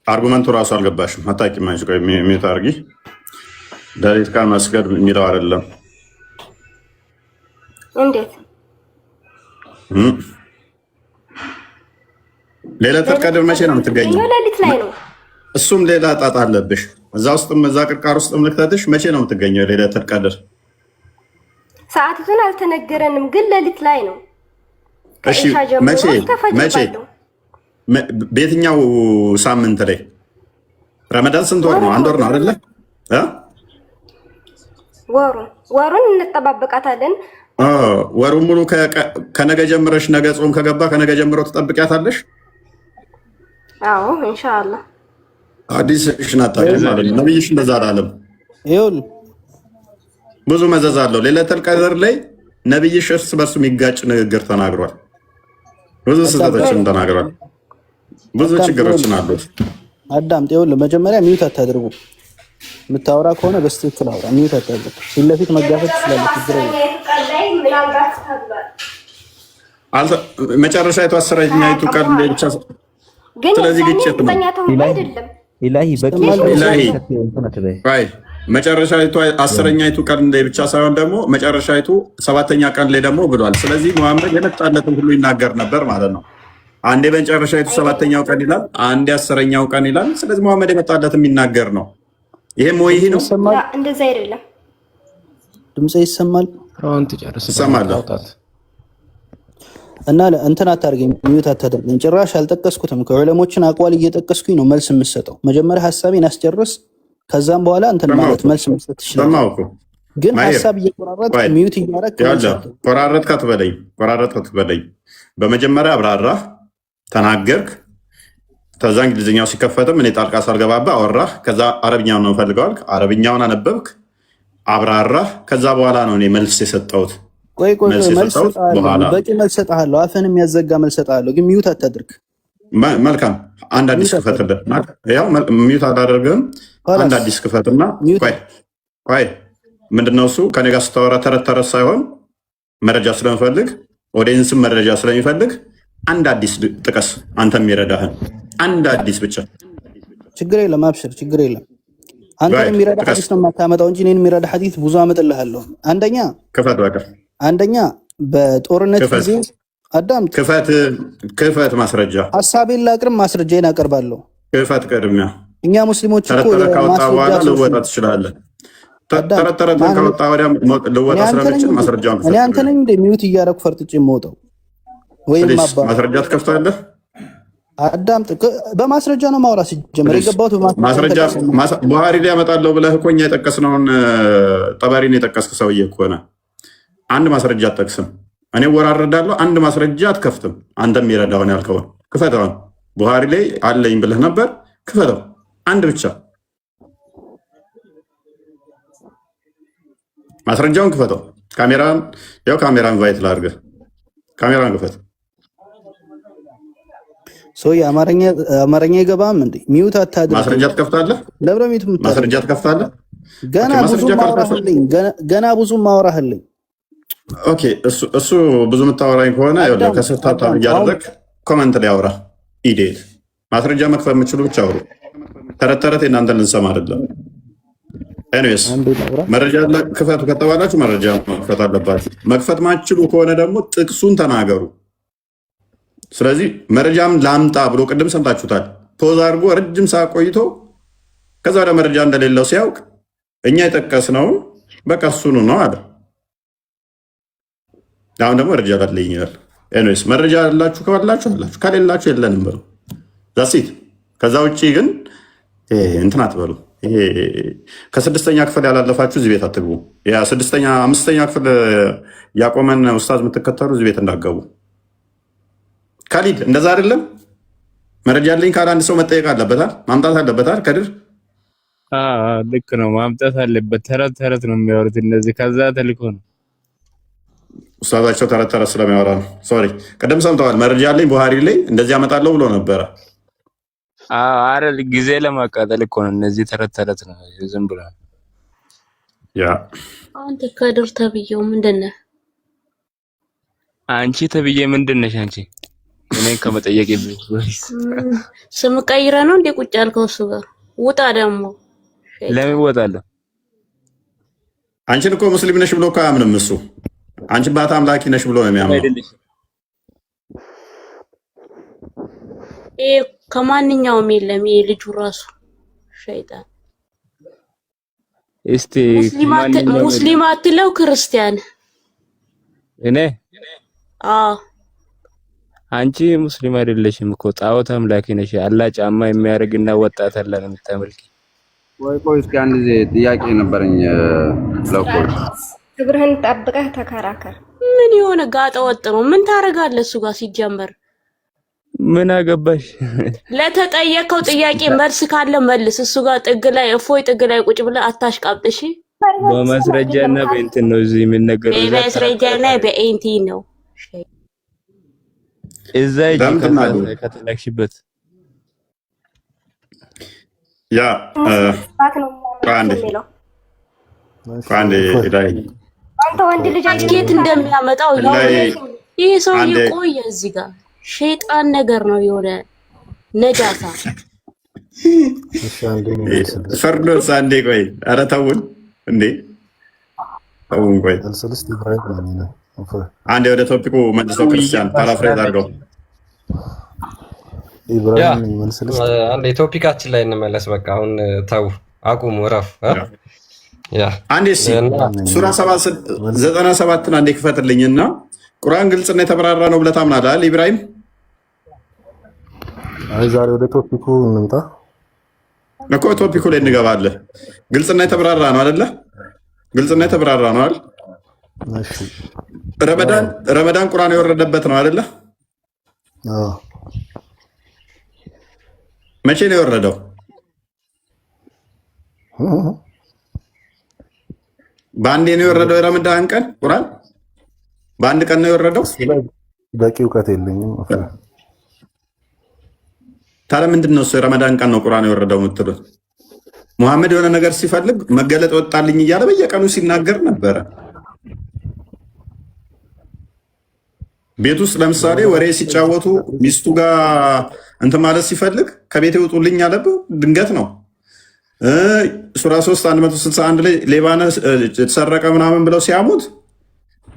B: አርጉመንቱ ራሱ አልገባሽም። አታውቂም አንቺ። ቆይ ሚዩት አድርጊ። ሌሊት ቀን መስገድ የሚለው አይደለም።
D: እንዴት
B: ሌለተል ቀድር መቼ ነው የምትገኘው?
D: ሌሊት ላይ ነው።
B: እሱም ሌላ ጣጣ አለብሽ። እዛ ውስጥም እዛ ቅርቃር ውስጥም ልክተትሽ። መቼ ነው የምትገኘው ሌለተል ቀድር?
D: ሰዓቱን አልተነገረንም፣ ግን ሌሊት ላይ ነው።
B: እሺ መቼ በየትኛው ሳምንት ላይ? ረመዳን ስንት ወር ነው? 1 ወር ነው አይደለ?
D: ወሩን እንጠባበቃታለን።
B: ወሩን ሙሉ ከነገ ጀምረሽ፣ ነገ ጾም ከገባ ከነገ ጀምሮ ትጠብቂያታለሽ?
D: አዎ ኢንሻአላህ።
B: አዲስ ሽናታ ማለት ነው። ነብይሽ እንደዛ አላለም።
C: ይሁን
B: ብዙ መዘዝ አለው። ሌለተል ቀድር ላይ ነብይሽ እርስ በርሱ የሚጋጭ ንግግር ተናግሯል። ብዙ ስህተቶችን ተናግሯል። ብዙ ችግሮችን አሉት።
C: አዳምጥ። ይኸውልህ መጀመሪያ ሚዩት አታድርጉ። የምታወራ ከሆነ በስትክክል አውራ። ሚዩት አታድርጉ። ፊት ለፊት መጋፈጥ ትችላለህ። ችግር የለም።
B: መጨረሻ የተዋሰረኛይቱ ቀን ላይ ብቻ። ስለዚህ ግጭት ነው።
G: ኢላሂ በቂ
B: መጨረሻይቱ 10ኛይቱ ቀን ላይ ብቻ ሳይሆን ደግሞ መጨረሻይቱ 7ኛ ቀን ላይ ደግሞ ብሏል። ስለዚህ ሙሐመድ የመጣለትን ሁሉ ይናገር ነበር ማለት ነው። አንዴ በመጨረሻይቱ 7ኛው ቀን ይላል፣ አንዴ 10ኛው ቀን ይላል። ስለዚህ ሙሐመድ የመጣለት የሚናገር ነው። ይሄም ወይ ይሄ ነው።
D: እንደዛ አይደለም።
C: ድምጼ ይሰማል?
F: አሁን ትጨርስ
B: ይሰማል።
C: እና እንትን አታርገኝ፣ ሚዩት አታደርገኝ። ጭራሽ አልጠቀስኩትም። ከዑለሞችን አቋል እየጠቀስኩኝ ነው መልስ የምሰጠው። መጀመሪያ ሀሳቤን አስጨርስ፣ ከዛም በኋላ እንትን ማለት መልስ መስጠት ትችላለህ። ግን ሀሳብ እየቆራረጥክ ሚዩት እያደረግክ
B: ቆራረጥክ በለኝ። በመጀመሪያ አብራራህ፣ ተናገርክ። ከዛ እንግሊዝኛው ሲከፈትም እኔ ጣልቃ ሳልገባብህ አወራህ። ከዛ አረብኛውን ነው ፈልገዋል፣ አረብኛውን አነበብክ፣ አብራራህ። ከዛ በኋላ ነው እኔ መልስ የሰጠሁት።
C: ቆይ በቂ መልስ ሰጥሃለሁ። አፈን የሚያዘጋ መልስ ሰጥሃለሁ፣ ግን ሚዩት አታድርግ።
B: መልካም፣ አንድ አዲስ ክፈትልህ። ያው ሚዩት አላደርግህም። አንድ አዲስ ክፈትና ቆይ ምንድነው እሱ ከኔ ጋር ስታወራ ተረት ተረት ሳይሆን መረጃ ስለምፈልግ ኦዲየንስም መረጃ ስለሚፈልግ አንድ አዲስ ጥቀስ። አንተ የሚረዳህን አንድ አዲስ ብቻ።
C: ችግር የለም አብሽር፣ ችግር የለም። አንተ የሚረዳ ሐዲስ ነው የማታመጣው እንጂ እኔን የሚረዳ ሐዲስ ብዙ አመጣልሃለሁ። አንደኛ በጦርነት ጊዜ አዳም
B: ክፈት ማስረጃ።
C: ሐሳቤን ላቅርብ፣ ማስረጃዬን አቀርባለሁ።
B: ክፈት ቅድሚያ።
C: እኛ ሙስሊሞች እኮ
B: ማስረጃ ልወጣ ትችላለህ። ተረተረ ከወጣ ወዲያ ልወጣ ስለምችል ማስረጃውን
C: እኔ አንተ ነኝ እንደ ሚዩት እያደረኩ ፈርጥጬ የምወጣው ወይም
B: ማስረጃ ትከፍታለህ።
C: አዳምጥ፣ በማስረጃ ነው ማውራት ሲጀመር የገባሁት
B: ማስረጃ። ቡሃሪ ላይ ያመጣለሁ ብለህ እኮ እኛ የጠቀስነውን ጠበሪን የጠቀስክ ሰውዬ እኮ ነህ። አንድ ማስረጃ አትጠቅስም። እኔ ወራረዳለሁ፣ አንድ ማስረጃ አትከፍትም። አንተም የረዳውን ያልከውን ክፈተውን። ቡሃሪ ላይ አለኝ ብለህ ነበር፣ ክፈተው። አንድ ብቻ ማስረጃውን ክፈተው። ካሜራን ቫይት ላድርገህ። ካሜራን ክፈት።
C: አማርኛ ይገባም እንዴ? ሚዩት አታድርግ።
B: ማስረጃ ትከፍታለህ። ማስረጃ ትከፍታለህ።
C: ገና ብዙ ማወራህልኝ።
B: ኦኬ፣ እሱ ብዙ የምታወራኝ ከሆነ ከስታታ እያደረግ ኮመንት ላይ አውራ። ኢዴት ማስረጃ መክፈት የምችሉ ብቻ አውሩ። ተረት ተረት የእናንተን ልንሰማ አይደለም። ኤኒዌይስ መረጃ ክፈቱ ከተባላችሁ መረጃ መክፈት አለባችሁ። መክፈት ማችሉ ከሆነ ደግሞ ጥቅሱን ተናገሩ። ስለዚህ መረጃም ላምጣ ብሎ ቅድም ሰምታችሁታል። ፖዝ አድርጎ ረጅም ሰዓት ቆይቶ ከዛ ወደ መረጃ እንደሌለው ሲያውቅ እኛ የጠቀስነውን በቃ እሱኑ ነው አለ። አሁን ደግሞ መረጃ ላለኝ ይላል። ኤኒዌይስ መረጃ ያላችሁ ካላችሁ አላችሁ፣ ከሌላችሁ የለንም ብለው ዛሲት። ከዛ ውጭ ግን እንትን አትበሉ። ይሄ ከስድስተኛ ክፍል ያላለፋችሁ እዚህ ቤት አትግቡ። አምስተኛ ክፍል ያቆመን ኡስታዝ የምትከተሉ እዚህ ቤት እንዳገቡ። ካሊድ እንደዛ አይደለም። መረጃ አለኝ ካለ አንድ ሰው መጠየቅ አለበታል፣ ማምጣት አለበታል። ከድር
H: ልክ ነው፣ ማምጣት አለበት። ተረት ተረት ነው የሚያወሩት እነዚህ። ከዛ ተልኮ ነው
B: ኡስታዛቸው ተረት ተረት ስለሚያወራ ነው። ሶሪ፣ ቅድም ሰምተዋል። መረጃ አለኝ ቡሃሪ ላይ እንደዚህ ያመጣለሁ ብሎ ነበረ።
H: አረ ጊዜ ለማቃጠል እኮ ነው። እነዚህ ተረት ተረት ነው፣ ዝም ብሎ
B: ያ።
I: አንተ ከድር ተብዬው ምንድን ነህ?
H: አንቺ ተብዬ ምንድን ነሽ አንቺ? እኔን ከመጠየቅ
I: ስም ቀይረ ነው እንዴ ቁጭ ያልከው? እሱ ጋር ውጣ ደግሞ።
H: ለምን እወጣለሁ?
B: አንቺን እኮ ሙስሊም ነሽ ብሎ እኮ አያምንም እሱ። አንቺ ባታ አምላኪ ነሽ ብሎ ነው የሚያምነው።
I: ከማንኛውም የለም ይሄ ልጁ ራሱ ሸይጣን።
H: እስቲ
I: ሙስሊም አትለው ክርስቲያን።
H: እኔ
I: አዎ
H: አንቺ ሙስሊም አይደለሽም እኮ ጣዖት አምላኪ ነሽ። አላህ ጫማ የሚያደርግና ወጣት አለ ነው የምታመልኪ።
J: ቆይ እስኪ አንድ ጥያቄ ነበረኝ። ለቆይ
D: ክብርህን ጠብቀህ ተከራከር።
I: ምን የሆነ ጋጠ ወጥ ነው። ምን ታረጋለህ እሱ ጋር ሲጀመር?
H: ምን አገባሽ?
I: ለተጠየቀው ጥያቄ መልስ ካለ መልስ። እሱ ጋር ጥግ ላይ እፎይ ጥግ ላይ ቁጭ ብለህ አታሽቃብጥ። እሺ፣
H: በማስረጃና በእንትን ነው እዚህ የሚነገረው።
I: በማስረጃና በእንትን ነው
H: እዛ ከተላክሽበት
B: ያ
D: አንተ ወንድ ልጅ
I: ከየት እንደሚያመጣው ይሄ ሰው የቆየ እዚህ ጋር ሸይጣን ነገር ነው የሆነ ነጃሳ።
B: ፈርዶስ አንዴ ቆይ፣ ኧረ ተውን እንዴ ተውን ቆይ አንዴ ወደ ቶፒኩ መልሰው። ክርስቲያን ፓራፍሬዝ አድርገው
A: አንዴ ቶፒካችን ላይ እንመለስ። በቃ አሁን ተው አቁሙ፣ እረፍ።
B: አንዴ ሱራ 97 አንዴ ክፈትልኝና ቁርአን ግልጽና የተብራራ ነው ብለህ ታምናለህ አይደል ኢብራሂም?
K: አይ ዛሬ ወደ ቶፒኩ እንምጣ
B: እኮ ቶፒኩ ላይ እንገባለን። ግልጽና የተብራራ ነው አይደለ? ግልጽና የተብራራ ነው አይደል?
K: እሺ
B: ረመዳን ቁርአን የወረደበት ነው አይደለ?
K: አዎ።
B: መቼ ነው የወረደው? በአንዴ ነው የወረደው? የረመዳን ቀን ቁርአን በአንድ ቀን ነው የወረደው?
K: በቂ እውቀት የለኝም።
B: ታዲያ ምንድን ነው እሱ የረመዳን ቀን ነው ቁርአን የወረደው የምትሉት? ሙሐመድ የሆነ ነገር ሲፈልግ መገለጥ ወጣልኝ እያለ በየቀኑ ሲናገር ነበረ። ቤት ውስጥ ለምሳሌ ወሬ ሲጫወቱ ሚስቱ ጋር እንትን ማለት ሲፈልግ ከቤት ይውጡልኝ ያለብህ ድንገት ነው። ሱራ 3 161 ላይ ሌባነ ተሰረቀ ምናምን ብለው ሲያሙት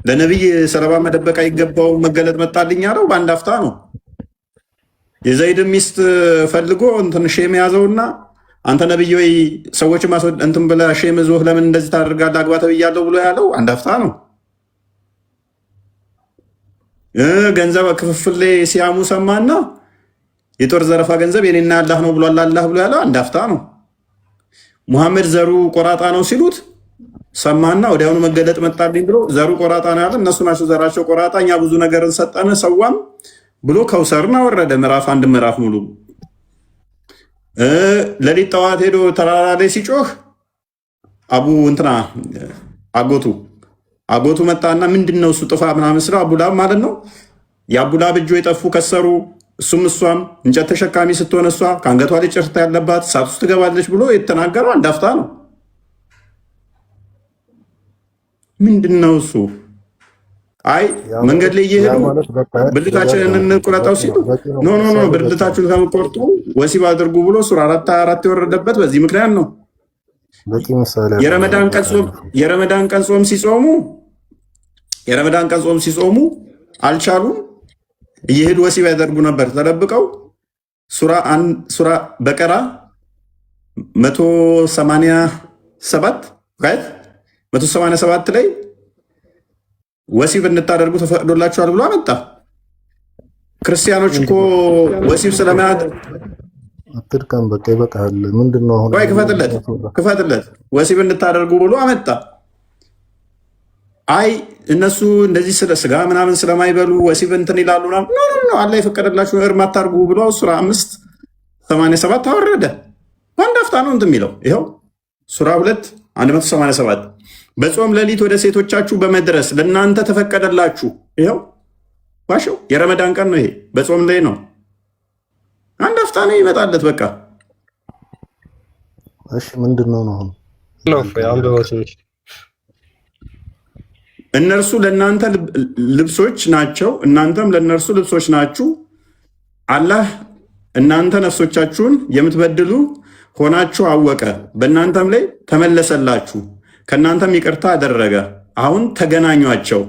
B: ለነቢይ ሰለባ መደበቅ አይገባው መገለጥ መጣልኝ ያለው በአንድ አፍታ ነው። የዘይድ ሚስት ፈልጎ እንትን ሼም ያዘውና አንተ ነብይ ወይ ሰዎች እንትን ብለህ ሼም ዞህ ለምን እንደዚህ ታደርጋለህ አግባ ተብያለሁ ብሎ ያለው አንድ አፍታ ነው። ገንዘብ ክፍፍል ላይ ሲያሙ ሰማና የጦር ዘረፋ ገንዘብ የኔና አላህ ነው ብሏል አላህ ብሎ ያለው አንድ አፍታ ነው። ሙሐመድ ዘሩ ቆራጣ ነው ሲሉት ሰማና ወዲያውኑ መገለጥ መጣልኝ ብሎ ዘሩ ቆራጣ ነው ያለ እነሱ ናቸው ዘራቸው ቆራጣ፣ እኛ ብዙ ነገርን ሰጠነ ሰዋም ብሎ ከውሰርና ወረደ ምዕራፍ 1 ምዕራፍ ሙሉ። ለሊት ጠዋት ሄዶ ተራራ ላይ ሲጮህ አቡ እንትና አጎቱ መጣና ምንድነው እሱ ጥፋ ምናምን ስለው አቡላብ ማለት ነው። የአቡላብ እጆ የጠፉ ከሰሩ እሱም እሷም እንጨት ተሸካሚ ስትሆን እሷ ከአንገቷ ላይ ጭርታ ያለባት እሳት ውስጥ ትገባለች ብሎ የተናገረው አንድ አፍታ ነው። ምንድነው እሱ? አይ መንገድ ላይ እየሄዱ ብልታችንን እንቁረጠው ሲሉ ኖ ብልታችሁን ከምቆርጡ ወሲብ አድርጉ ብሎ ሱራ 4 የወረደበት በዚህ ምክንያት ነው። የረመዳን ቀን ጾም ሲጾሙ አልቻሉም። እየሄዱ ወሲብ ያደርጉ ነበር ተደብቀው። ሱራ በቀራ 187 ላይ ወሲብ እንታደርጉ ተፈቅዶላችኋል ብሎ አመጣ። ክርስቲያኖች እኮ ወሲብ ስለማያድ
K: አትድከም፣ በቃ ይበቃል። ምንድነው አሁን?
B: ቆይ ክፈትለት ወሲብ እንታደርጉ ብሎ አመጣ። አይ እነሱ እንደዚህ ስለ ስጋ ምናምን ስለማይበሉ ወሲብ እንትን ይላሉ ምናምን ኖ አላህ የፈቀደላችሁ እርም አታርጉ ብሎ ሱራ 587 አወረደ። አንድ አፍታ ነው እንትን የሚለው ይኸው ሱራ 2 187 በጾም ሌሊት ወደ ሴቶቻችሁ በመድረስ ለእናንተ ተፈቀደላችሁ። ይኸው ዋሸው የረመዳን ቀን ነው ይሄ፣ በጾም ላይ ነው። አንድ አፍታ ነው ይመጣለት በቃ።
K: እሺ ምንድነው ነው አሁን?
B: እነርሱ ለእናንተ ልብሶች ናቸው፣ እናንተም ለእነርሱ ልብሶች ናችሁ። አላህ እናንተ ነፍሶቻችሁን የምትበድሉ ሆናችሁ አወቀ፣ በእናንተም ላይ ተመለሰላችሁ፣ ከእናንተም ይቅርታ አደረገ። አሁን ተገናኟቸው።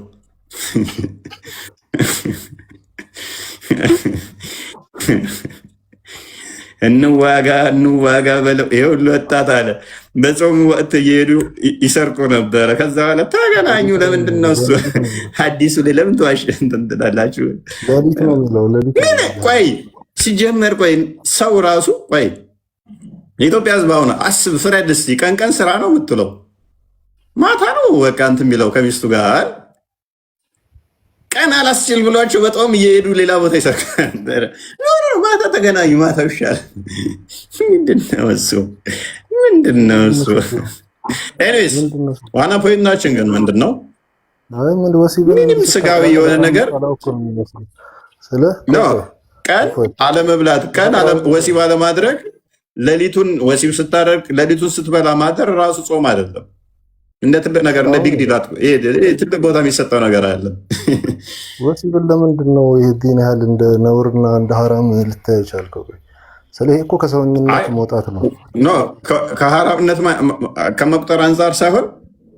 B: እንዋጋ በለው። ይሄ ሁሉ ወጣት አለ በጾም ወቅት እየሄዱ ይሰርቁ ነበረ። ከዛ በኋላ ተገናኙ። ለምንድን ነው እሱ ሐዲሱ ላይ ለምን ተዋሽ እንትላላችሁ? ቆይ ሲጀመር ቆይ ሰው ራሱ ቆይ የኢትዮጵያ ሕዝብ አሁን አስብ፣ ፍረድ እስኪ። ቀን ስራ ነው የምትለው፣ ማታ ነው በቃ እንትን የሚለው ከሚስቱ ጋር። ቀን አላስችል ብሏቸው በጣም እየሄዱ ሌላ ቦታ ይሰርቁ ነበረ። ማታ ተገናኙ፣ ማታ ይሻል። ምንድነው እሱ? ኤኒዌይስ ዋና ፖይንታችን ግን ምንድን ነው? ምንም ስጋዊ የሆነ ነገር ቀን አለመብላት፣ ቀን ወሲብ አለማድረግ፣ ሌሊቱን ወሲብ ስታደርግ ሌሊቱን ስትበላ ማደር ራሱ ጾም አይደለም። እንደ ትልቅ ነገር እንደ ቢግ ዲል ትልቅ ቦታ የሚሰጠው ነገር አለ።
K: ወሲብን ለምንድን ነው ይህ ዲን ያህል እንደ ነውርና እንደ ሐራም ልታይ ቻልከው? ስለዚህ እኮ ከሰውኝነት መውጣት ነው።
B: ከሐራምነት ከመቁጠር አንጻር ሳይሆን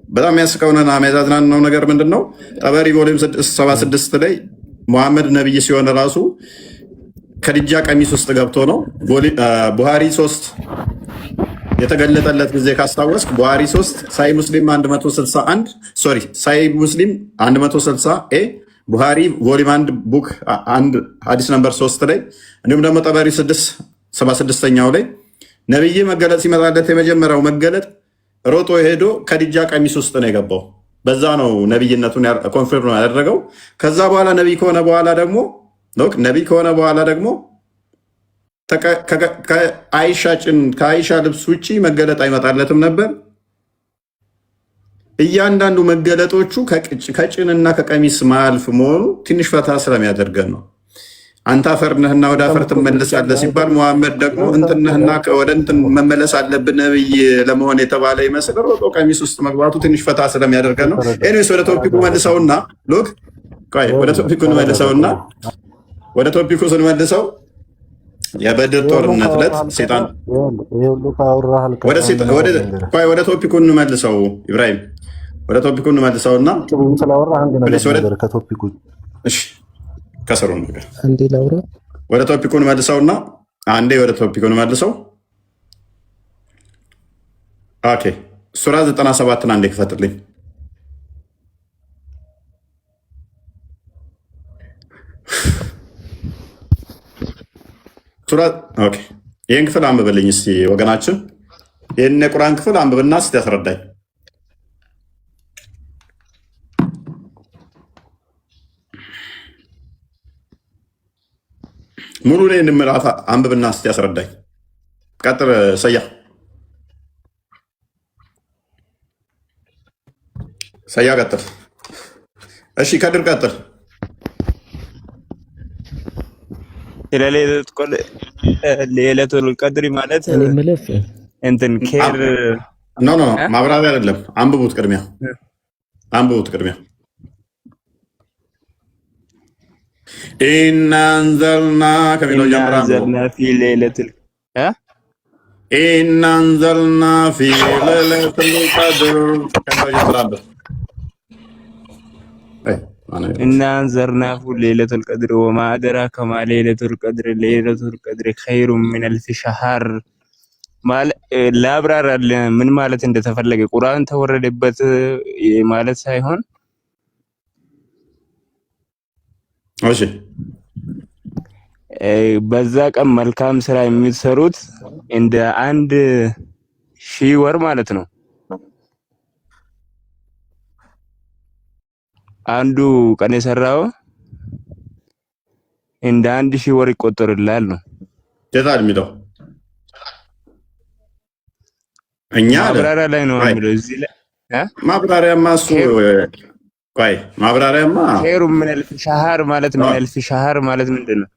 B: በጣም የሚያስቀውንና የሚያዛዝናነው ነገር ምንድን ነው? ጠበሪ ቮሊዩም 76 ላይ ሙሐመድ ነቢይ ሲሆን ራሱ ከድጃ ቀሚስ ውስጥ ገብቶ ነው። ቡሃሪ የተገለጠለት ጊዜ ካስታወስክ ቡሃሪ 3 ሳይ ሙስሊም 161 ሳይ ሙስሊም 160 ቡሃሪ ቮሊም 1 ቡክ 1 ሐዲስ ነምበር 3 ላይ እንዲሁም ደግሞ ጠበሪ 676ኛው ላይ ነብይ መገለጥ ሲመጣለት የመጀመሪያው መገለጥ ሮጦ ሄዶ ከዲጃ ቀሚስ ውስጥ ነው የገባው። በዛ ነው ነብይነቱን ኮንፊርም ነው ያደረገው። ከዛ በኋላ ነብይ ከሆነ በኋላ ደግሞ ከአይሻ ልብስ ውጪ መገለጥ አይመጣለትም ነበር። እያንዳንዱ መገለጦቹ ከጭንና ከቀሚስ ማልፍ መሆኑ ትንሽ ፈታ ስለሚያደርገን ነው። አንተ አፈር ነህና ወደ አፈር ትመለሳለህ ሲባል ሙሐመድ ደግሞ እንትነህና ወደ እንትን መመለስ አለብን ነብይ ለመሆን የተባለ ይመስል ሮጦ ቀሚስ ውስጥ መግባቱ ትንሽ ፈታ ስለሚያደርገን ነው። ኤኒዌይስ ወደ ቶፒኩ መልሰውና ወደ ቶፒኩ ስንመልሰው የበድር ጦርነት ዕለት ሴጣን ወደ ቶፒኩ እንመልሰው። ኢብራሂም ወደ ቶፒኩ እንመልሰውና ከስሩ ነገር ወደ ቶፒኩ እንመልሰውና ወደ ቶፒኩ እንመልሰው። ኦኬ ሱራ 97ን አንዴ ክፈትልኝ። ይህን ክፍል አንብብልኝ እስቲ ወገናችን። ይህን የቁርአን ክፍል አንብብና እስቲ ያስረዳኝ። ሙሉ ላይ ምዕራፍ አንብብና እስቲ ያስረዳኝ። ቀጥል ሰያ ቀጥል። እሺ ከድር ቀጥል።
H: ሌለቱል ቀድሪ ማለት እንትን ኬር
B: ማብራሪያ አይደለም። አንብቡት ቅድሚያ ኢና አንዘልና ከሚለው ጀምራ ኢና አንዘልና ፊ ሌለቱል ቀድር
H: ኢና አንዘርናሁ ሌለቱል ቀድር ወማ አድራከ ማ ሌለቱል ቀድር ሌለቱል ቀድር ኸይሩን ሚን አልፍ ሸህር ላብራራል ምን ማለት እንደተፈለገ ቁርአን ተወረደበት ማለት ሳይሆን
B: እሺ
H: በዛ ቀን መልካም ስራ የሚሰሩት እንደ 1000 ወር ማለት ነው። አንዱ ቀን የሰራው እንደ 1000 ወር ይቆጠርላል ነው
B: የታል የሚለው እኛ
H: ማብራሪያ ላይ ነው የሚለው እዚህ ላይ
B: ማብራሪያማ እሱ ማብራሪያማ
H: ኸይሩ ምን አልፍ ሸህር ማለት ምን አልፍ ሸህር ማለት ምንድነው?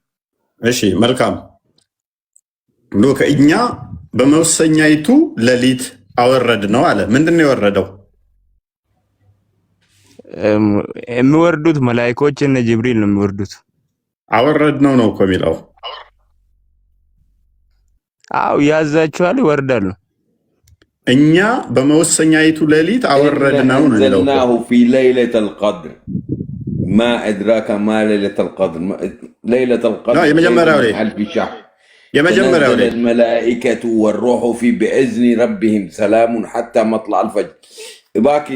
H: እሺ
B: መልካም ሎክ እኛ በመወሰኛይቱ ሌሊት አወረድ ነው አለ። ምንድነው የወረደው?
H: የሚወርዱት መላእክቶች እነ ጅብሪል ነው የሚወርዱት።
B: አወረድ ነው እኮ የሚለው።
H: አው ያዛቸዋል ይወርዳሉ።
B: እኛ በመወሰኛይቱ ሌሊት አወረድ ነው ነው የሚለው።
L: ዘልናሁ ፊ ለይለቱል ቀድር ማ አድራከ ማ ለይለቱል ቀድር ለይለቱል ቀድር
B: የመጀመሪያው ላይ
L: الملائكة والروح في بإذن ربهم سلام حتى مطلع الفجر እባክ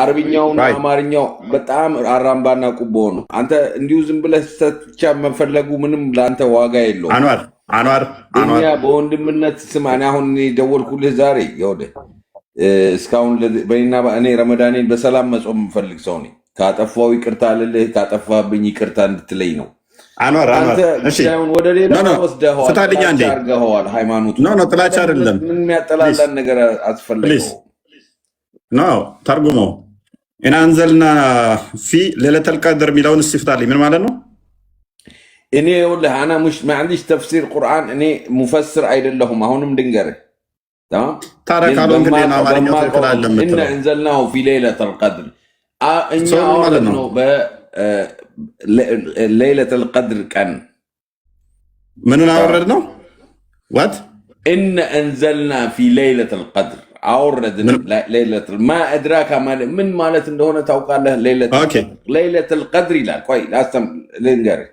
L: አረብኛውና አማርኛው በጣም አራምባና ቁቦ ነው። አንተ እንዲሁ ዝም ብለህ ብቻ መፈለጉ ምንም ለአንተ ዋጋ የለውም።
B: አንዋር
L: እኛ በወንድምነት ስማኝ። አሁን ደወልኩልህ ዛሬ እስካሁን እኔ ረመዳኔን በሰላም መጾም የምፈልግ ሰው ነኝ። ካጠፋው ይቅርታ ልልህ፣ ካጠፋብኝ ይቅርታ እንድትለኝ ነው። አንተ ወደ ሌላ ወስደኸዋል። ሃይማኖቱ
B: ጥላቻ አይደለም።
L: ምን የሚያጠላላን ነገር አስፈለገው?
B: ተርጉሞ ኢና አንዘልና ፊ ሌለቱል ቀድር የሚለውን እስፍታልኝ ምን ማለት ነው?
L: እኔ ወላሂ አና ما عنديش تفسير ቁርአን እኔ ሙፈስር አይደለሁም። አሁንም ድንገርህ
B: ታዲያ ካሉ እንግዲህ አማርኛው ትክክል አይደለም።
L: እና انزلناه في ليلة القدر እኛ ማለት ነው በሌለቱል ቀድር ቀን
B: ምንን አወረድ ነው? ዋት
L: ان انزلنا في ليلة القدر አወረድን ሌለቱል ማ አድራካ ምን ማለት እንደሆነ ታውቃለህ? ሌለቱል ቀድር ይላል። ቆይ ላስተም ልንገርህ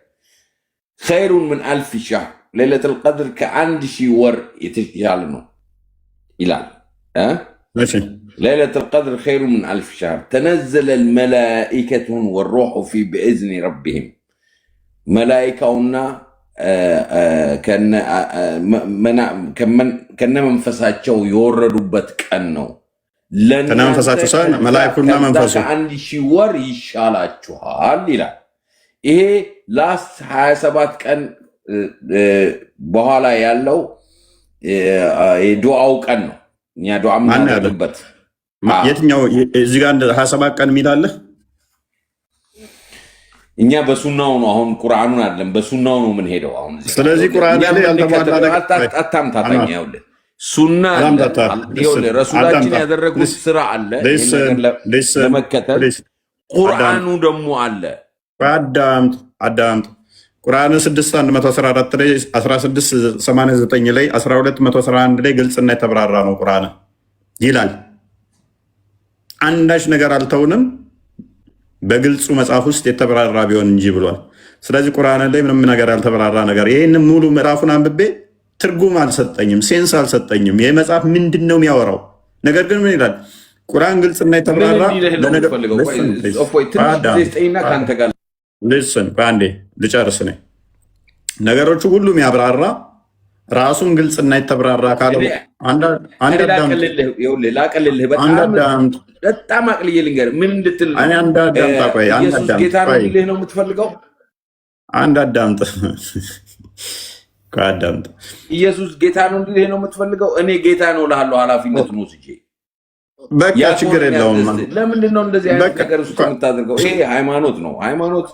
L: ኸይሩን ምን አልፍ ሸህር ሌለቱል ቀድር ከ1000 ወር የተሻለ ነው። ይላል።
B: እሺ
L: ليلة القدر خير من 1000 شهر تنزل الملائكة والروح في بإذن ربهم ملائكة كان منفساتቸው የወረዱበት ቀን ነው።
B: ለነንፈሳቸው ሳይሆን መላእክቱና መንፈሱ
L: አንድ ሺህ ወር ይሻላችኋል ይላል። ይሄ ላስት 27 ቀን በኋላ ያለው የዱዓው ቀን ነው። እኛ ዱዓ የምናደርግበት
B: የትኛው እዚህ ጋር 27 ቀን የሚል አለ?
L: እኛ በሱናው ነው። አሁን ቁርአኑን አይደለም በሱናው ነው የምንሄደው። አሁን
B: ስለዚህ ቁርአን ላይ ያልተሟላ
L: አታምታታኝ። ይኸውልህ ሱና ይኸውልህ ረሱላችን ያደረጉት ስራ አለ ለመከተል፣ ቁርአኑ ደግሞ አለ። አዳምጥ ቁርአን 6114 ላይ 1689 ላይ 1211 ላይ ግልጽና የተብራራ ነው። ቁርአን ይላል አንዳች ነገር አልተውንም በግልጹ መጽሐፍ ውስጥ የተብራራ ቢሆን እንጂ ብሏል። ስለዚህ ቁርአን ላይ ምንም ነገር ያልተብራራ ነገር ይሄን ሙሉ ምዕራፉን አንብቤ ትርጉም አልሰጠኝም፣ ሴንስ አልሰጠኝም። ይሄ መጽሐፍ ምንድን ነው የሚያወራው? ነገር ግን ምን ይላል? ቁርአን ግልጽና የተብራራ በአንዴ ልጨርስ ነኝ። ነገሮቹ ሁሉ የሚያብራራ ራሱን ግልጽና የተብራራ ካለው በጣም አቅልዬ ልንገርህ ምን እንድትል ኢየሱስ ጌታ ነው ልልህ ነው የምትፈልገው?
B: አንድ አዳምጥ።
L: ኢየሱስ ጌታ ነው ልልህ ነው የምትፈልገው? እኔ ጌታ ነው እልሃለሁ ኃላፊነቱን ወስጄ።
B: በቃ ችግር የለውም።
L: ለምንድን ነው እንደዚህ አይነት ነገር ውስጥ የምታደርገው? ይሄ ሃይማኖት ነው። ሃይማኖት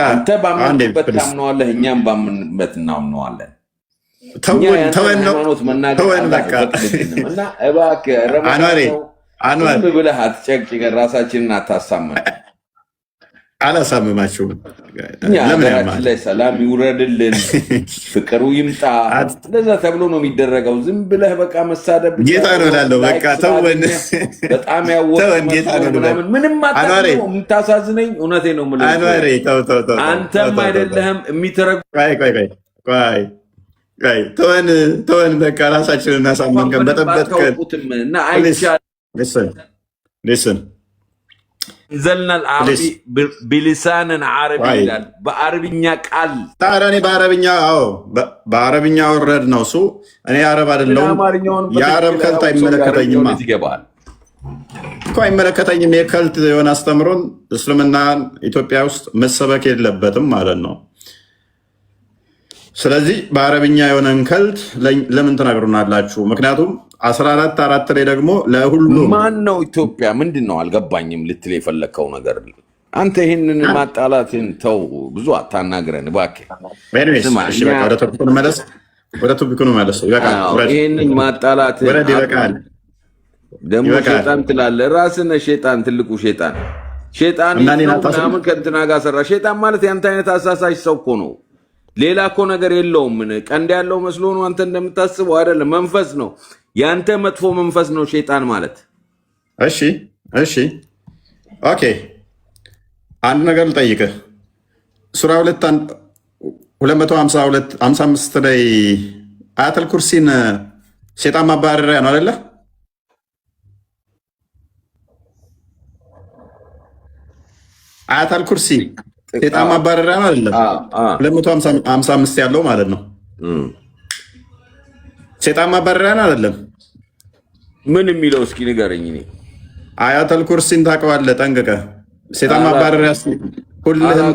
L: አንተ ባመንበት ታምነዋለህ፣ እኛም ባመንበት እናምነዋለን። ሃይማኖት መናገር እና እባክህ ረመዳን ብለህ አትጨቅጭቀን፣ ራሳችንን አታሳመን።
B: አላሳምማችሁም።
L: እኛ ሀገራችን ላይ ሰላም ይውረድልን፣ ፍቅሩ ይምጣ፣ እንደዛ ተብሎ ነው የሚደረገው። ዝም ብለህ በቃ መሳደብ
B: ጌታ ነው እላለሁ። በቃ ተወን፣
L: በጣም ያወቅምናምን ምንም አታውቅም። የምታሳዝነኝ እውነቴን ነው የምልህ፣ አንተም አይደለህም የሚተረጉ
B: ተወን በቃ ራሳችንን እናሳመንከን በጠበጥከን
L: እና አይቻልም። ዘልናል ቢሊሳንን ዓረቢ ይላል፣ በአረብኛ ቃል።
B: እኔ በአረብኛ ወረድ ነው እሱ። እኔ አረብ አይደለሁም። የአረብ ከልት አይመለከተኝም እኮ አይመለከተኝም። የከልት የሆነ አስተምሮን እስልምና ኢትዮጵያ ውስጥ መሰበክ የለበትም ማለት ነው። ስለዚህ በአረብኛ የሆነን ከልት ለምን ትነግሩናላችሁ? ምክንያቱም 14:4 ላይ ደግሞ ለሁሉ
L: ማን ነው ኢትዮጵያ ምንድን ነው አልገባኝም ልትል የፈለግከው ነገር። አንተ ይህንን ማጣላትን ተው፣ ብዙ አታናግረን እባክህ።
B: ወደ ቶፒኩን መለስ።
L: ይህንን ማጣላትን ደግሞ ሼጣን ትላለህ። ራስህ ነህ ሼጣን፣ ትልቁ ሼጣን ምናምን ከእንትና ጋር ሰራ። ሼጣን ማለት የአንተ አይነት አሳሳሽ ሰው እኮ ነው። ሌላ እኮ ነገር የለውም። ቀንድ ያለው መስሎ ነው አንተ እንደምታስበው አይደለም። መንፈስ ነው፣ ያንተ መጥፎ መንፈስ ነው ሸይጣን ማለት።
B: እሺ ኦኬ። አንድ ነገር ልጠይቅህ። ሱራ 255 ላይ አያተል ኩርሲን ሸይጣን ማባረሪያ ነው አይደለ? አያተል ኩርሲ ሸይጣን ማባረሪያ ነው አይደለም? 255 ያለው ማለት ነው። ሸይጣን ማባረሪያ ነው አይደለም?
L: ምን የሚለው እስኪ ንገረኝ። እኔ
B: አያተል ኩርሲን ታውቀዋለህ ጠንቅቀህ። ሴጣን ማባረሪያ ሁልህም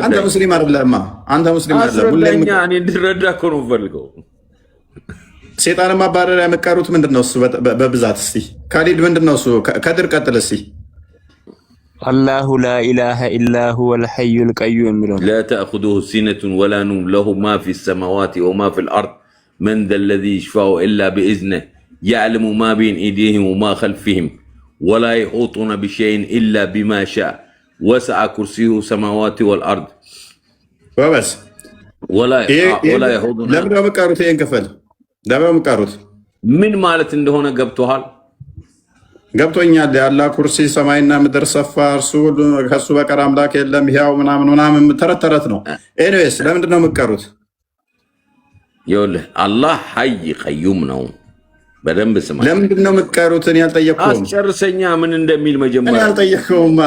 B: አንተ ሙስሊም አይደለህማ። አንተ ሙስሊም አይደለህ።
L: ሁሌም እኔ እንድረዳ እኮ ነው የምፈልገው።
B: ሴጣን ማባረሪያ የምትቀሩት ምንድን ነው? እሱ በብዛት እስቲ ካሊድ ምንድን ነው እሱ? ከድር ቀጥል እስቲ።
H: አላሁ ላ ኢላሃ ኢላ ሁወል ሐዩል ቀዩም የሚለው
L: ላ ተእኹዙሁ ሲነቱን ወላ ኑም ለሁ ማ ፊ ሰማዋት ወማ ፊል አርድ መን ዘ ለዚ ይሽፈዑ ኢላ ቢኢዝኒህ يعلم ما بين أيديهم وما خلفهم ولا يحيطون بشيء إلا بما شاء وسع كرسيه السماوات والأرض
B: وبس ولا
L: يحوطون.
B: لم يمكروت ينكفل لم يمكروت
L: من مالت إنه هنا قبتوها
B: ገብቶኛል። ያላ ኩርሲ ሰማይና ምድር ሰፋ፣ እርሱ ከሱ በቀር አምላክ የለም፣ ሕያው ምናምን ተረት ተረት ነው። ኤኒዌይስ ለምንድን ነው የምትቀሩት?
L: ይኸውልህ አላህ ሐይ ቀዩም ነው። በደንብ ስማ።
B: ለምንድን ነው የምትቀሩት? እኔ አልጠየቅኩም።
L: አስጨርሰኛ ምን እንደሚል መጀመሪያ።
B: እኔ አልጠየቅኩማ።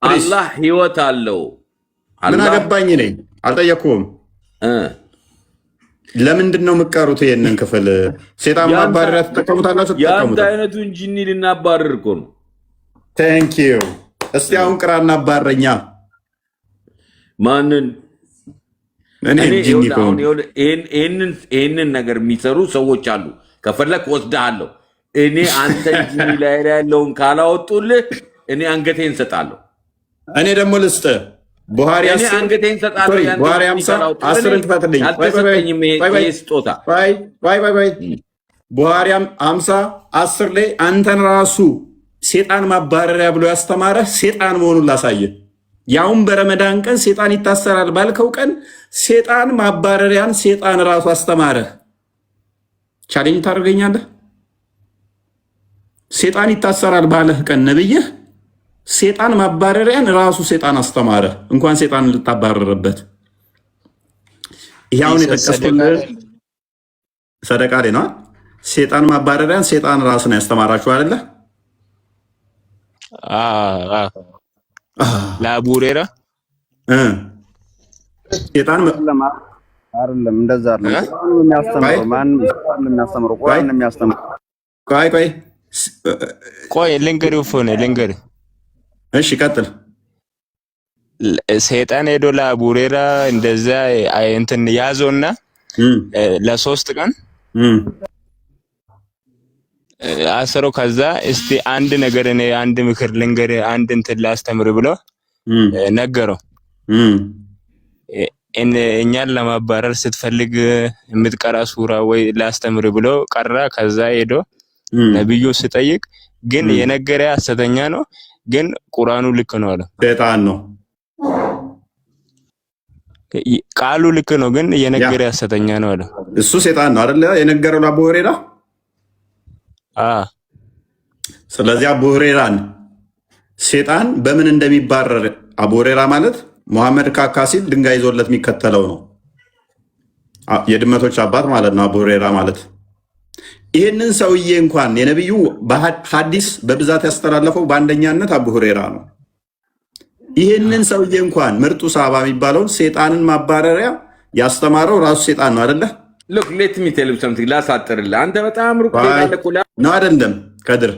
L: አላህ ህይወት አለው።
B: ምን አገባኝ? እኔ አልጠየቅኩም። ለምንድን ነው የምትቀሩት? ይሄንን ክፍል ሴጣን ማባረሪያ ትጠቀሙታላችሁ።
L: የአንተ አይነቱ እንጂኒ ልናባረር እኮ ነው።
B: ቴንክ ዩ። እስቲ አሁን ቅራ እናባረኛ።
L: ማንን? ይህንን ነገር የሚሰሩ ሰዎች አሉ። ከፈለክ ወስድሃለሁ። እኔ አንተ እንጂኒ ላይ ያለውን ካላወጡልህ እኔ አንገቴን እንሰጣለሁ።
B: እኔ ደግሞ ልስጥ ቡሃሪ
L: አንገቴን እንሰጣለሁ።
B: ቡሃሪ 10 ትፈትልኝ።
L: አልተሰጠኝም ይሄ ስጦታ።
B: ቡሃሪ 10 ላይ አንተን ራሱ ሴጣን ማባረሪያ ብሎ ያስተማረህ ሴጣን መሆኑን ላሳየ። ያውን በረመዳን ቀን ሴጣን ይታሰራል ባልከው ቀን ሴጣን ማባረሪያን ሴጣን ራሱ አስተማረህ። ቻሌንጅ ታደርገኛለህ? ሴጣን ይታሰራል ባለህ ቀን ነብይህ ሴጣን ማባረሪያን ራሱ ሴጣን አስተማረ። እንኳን ሴጣን ልታባረርበት። ይሄውን የጠቀስኩልህ ሰደቃ ላይ ነው። ሴጣን ማባረሪያን ሴጣን ራሱ ነው ያስተማራችሁ አይደለ?
H: ለአቡሬራ
B: ሴጣን
J: አይደለም፣ እንደዛ አይደለም። ቁርአን የሚያስተምረው ማን የሚያስተምረው? ቁርአን የሚያስተምረው።
H: ቆይ ልንገርህ ፎነ ልንገርህ።
B: እሺ ቀጥል።
H: ሰይጣን ሄዶ ለአቡሬራ እንደዛ እንትን ያዘውና ለ3 ቀን አሰረው። ከዛ እስቲ አንድ ነገር እኔ አንድ ምክር ልንገርህ፣ አንድ እንትን ላስተምር ብሎ ነገረው። እኛን ለማባረር ስትፈልግ የምትቀራ ሱራ ወይ ላስተምር ብሎ ቀራ። ከዛ ሄዶ ነብዩ ሲጠይቅ ግን የነገረ ሐሰተኛ ነው፣ ግን ቁርአኑ ልክ ነው አለ።
B: ሰይጣን ነው
H: ቃሉ ልክ ነው፣ ግን የነገረ ሐሰተኛ ነው አለ።
B: እሱ ሰይጣን ነው አይደለ? የነገረው ለአቡ ሁረይራ። ስለዚህ አቡ ሁረይራን ሰይጣን በምን እንደሚባረር አቡ ሁረይራ ማለት ሙሐመድ ካካ ሲል ድንጋይ ይዞለት የሚከተለው ነው። የድመቶች አባት ማለት ነው አቡ ሁረይራ ማለት። ይህንን ሰውዬ እንኳን የነብዩ ሐዲስ በብዛት ያስተላለፈው በአንደኛነት አቡ ሁረይራ ነው። ይህንን ሰውዬ እንኳን ምርጡ ሳባ የሚባለውን ሰይጣንን ማባረሪያ ያስተማረው ራሱ ሰይጣን ነው አይደለ?
L: ሉክ ሌት ሚ ቴል ዩ ሰምቲንግ ላሳጥርልህ። አንተ በጣም ሩቅ
B: ነው አይደለም? ከድር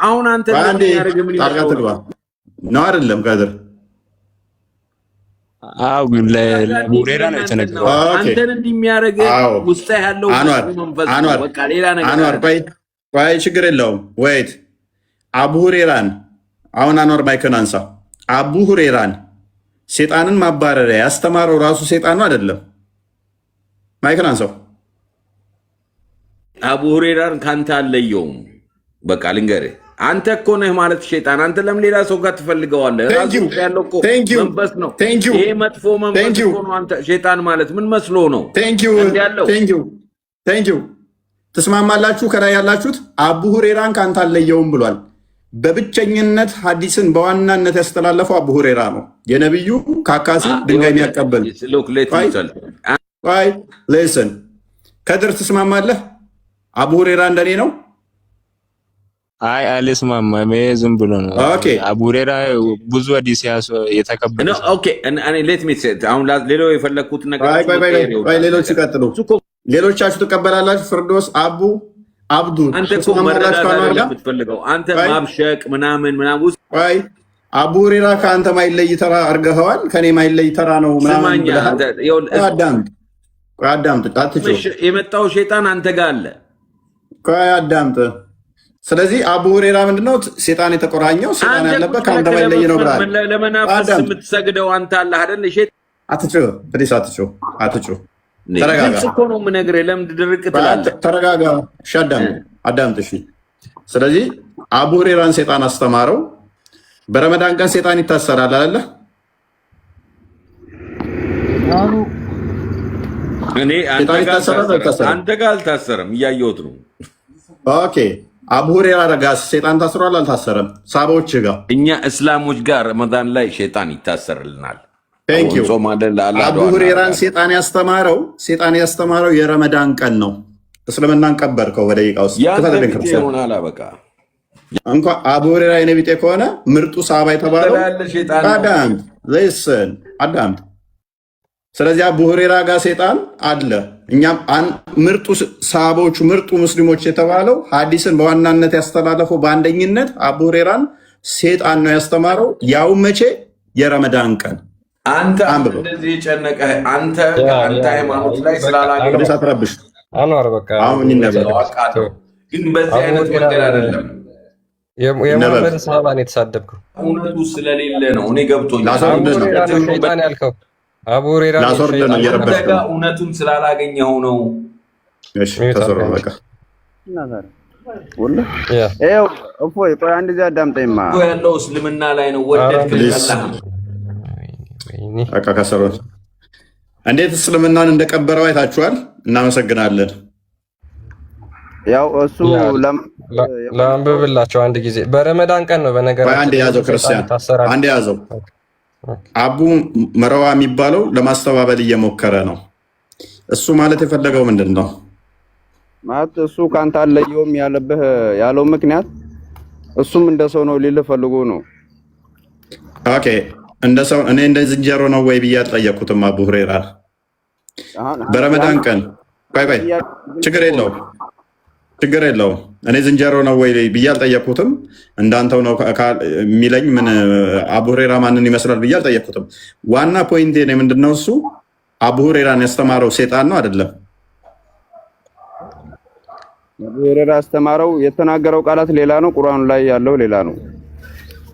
L: አሁን አንተ
B: ነው አይደለም? ከድር
H: ግን ለቡሬራ ነው የተነገረው።
L: አንተን እንደሚያረግ ውስጥ ያለው
B: አንዋር
L: በቃ ሌላ ነገር
B: አንዋር ቆይ ችግር የለውም። ወይት አቡ ሁረይራን አሁን አንዋር ማይክን አንሳ። አቡ ሁረይራን ሰይጣንን ማባረሪያ ያስተማረው ራሱ ሰይጣን ነው አይደለም? ማይክን አንሳው።
L: አቡ ሁረይራን ካንተ አለየውም። በቃ ልንገርህ፣ አንተ እኮ ነህ ማለት ሸይጣን። አንተ ለምን ሌላ ሰው ጋር ትፈልገዋለህ? ራሱ ያለው እኮ መንፈስ ነው። ይሄ መጥፎ መንፈስ እኮ ነው። አንተ ሸይጣን ማለት ምን መስሎ ነው?
B: ቴንኪው ትስማማላችሁ? ከላይ ያላችሁት አቡ ሁረይራን ካንተ አለየውም ብሏል። በብቸኝነት ሐዲስን በዋናነት ያስተላለፈው አቡ ሁረይራ ነው። የነብዩ ካካሲ ድንጋይ የሚያቀበል ሌስን ከድር ትስማማለህ? አቡ ሁረይራ እንደኔ ነው?
H: አይ አልስማማም። ዝም ብሎ ነው።
B: ኦኬ
H: አቡ ሁረይራ ብዙ ሐዲስ የተቀበለ ነው።
L: ኦኬ እኔ ሌት ሚ ሴት አሁን ሌላው የፈለኩት ነገር
B: ሌሎች ይቀጥሉ። ሌሎቻችሁ ትቀበላላችሁ? ፍርዶስ አብዱ
L: አንተ እኮ መረዳት የምትፈልገው አንተ ማብሸቅ ምናምን ውስጥ
B: አቡ ሁረይራ ከአንተ ማይለይ ተራ አድርገኸዋል። ከኔ ማይለይ ተራ ነው ምናምን አዳምጥ።
L: የመጣው ሸይጣን አንተ ጋር አለ።
B: አዳምጥ። ስለዚህ አቡ ሁረይራ ምንድነው ሰይጣን የተቆራኘው ሰይጣን ያለበት ከአንተ ማይለይ ነው ብለሃል።
L: ለመናፍስ የምትሰግደው አንተ አለ አይደል?
B: አትጩህ ፕሊስ፣ አትጩህ።
L: ተረጋጋ እኮ ነው የምነግርህ። ለምን ድርቅ ትላለህ?
B: ተረጋጋ። እሺ አዳምጥ። እሺ ስለዚህ አቡ ሁረይራን ሰይጣን አስተማረው። በረመዳን ቀን ሰይጣን ይታሰራል አይደለ?
L: እኔ አንተ ጋር አልታሰረም፣ እያየሁት ነው።
B: ኦኬ አቡ ሁረይራ ጋር ሰይጣን ታስሯል አልታሰረም? ሳባዎች ጋር
L: እኛ እስላሞች ጋር ረመዳን ላይ ሸይጣን ይታሰርልናል። ጾም አይደል ለአላህ
B: አቡ ሁሬራን ሴጣን ያስተማረው የረመዳን ቀን ነው። እስልምናን ቀበርከው በደቂቃ ውስጥ ክፈትልኝ ክርስቲያን
L: ሆናላ በቃ
B: እንኳን አቡ ሁሬራ የኔ ቢጤ ከሆነ ምርጡ ሰሃባ የተባለው አዳምጥ። ስለዚህ አቡ ሁሬራ ጋር ሴጣን አለ። እኛም ምርጡ ሰሃቦቹ ምርጡ ሙስሊሞች የተባለው ሐዲስን በዋናነት ያስተላለፈው በአንደኝነት አቡ ሁሬራን ሴጣን ነው ያስተማረው። ያው መቼ? የረመዳን ቀን።
L: አንተ እንደዚህ የጨነቀህ አንተ ሃይማኖት ላይ ስላላገኘህ
B: አትረብሽ።
A: አንዋር በቃ
B: አሁን ይነበብ፣
L: ግን በዚህ አይነት መንገድ አይደለም።
A: የሙሐመድ ሰሃባን የተሳደብከው
L: እውነቱ ስለሌለ ነው። እኔ ገብቶኛል።
A: ሸይጣን ያልከው አቡ ሁሬራ
B: ነው እየረበሽከው
L: ነው። እውነቱን ስላላገኘው ነው።
B: እሺ ተሰሩ በቃ
J: እፎይ ቆይ አንድ ጊዜ አዳምጠኝማ።
L: ያለው እስልምና ላይ ነው። ወደድክ
B: በቃ ከሰሩ እንዴት እስልምናን እንደቀበረው አይታችኋል። እናመሰግናለን።
J: ያው እሱ
A: ለአንብብላቸው አንድ ጊዜ በረመዳን ቀን ነው። በነገራችን
B: አንድ ያዘው ክርስቲያን አንድ ያዘው አቡ መረዋ የሚባለው ለማስተባበል እየሞከረ ነው። እሱ ማለት የፈለገው ምንድን ነው?
J: ማለት እሱ ካንተ አለየውም ያለው ምክንያት እሱም እንደ ሰው ነው ሊል ፈልጎ ነው።
B: ኦኬ እንደ ሰው እኔ እንደ ዝንጀሮ ነው ወይ ብዬ አልጠየቅኩትም። አቡ ሁሬራ በረመዳን ቀን ቆይ ችግር የለውም እኔ ዝንጀሮ ነው ወይ ብዬ አልጠየቅኩትም። እንዳንተው ነው የሚለኝ ምን አቡ ሁሬራ ማንን ይመስላል ብዬ አልጠየቅኩትም። ዋና ፖይንቴ ነው ምንድነው? እሱ አቡ ሁሬራን ያስተማረው ሴጣን ነው አይደለም?
J: አቡ ሁሬራ ያስተማረው የተናገረው ቃላት ሌላ ነው፣ ቁርአኑ ላይ ያለው ሌላ ነው።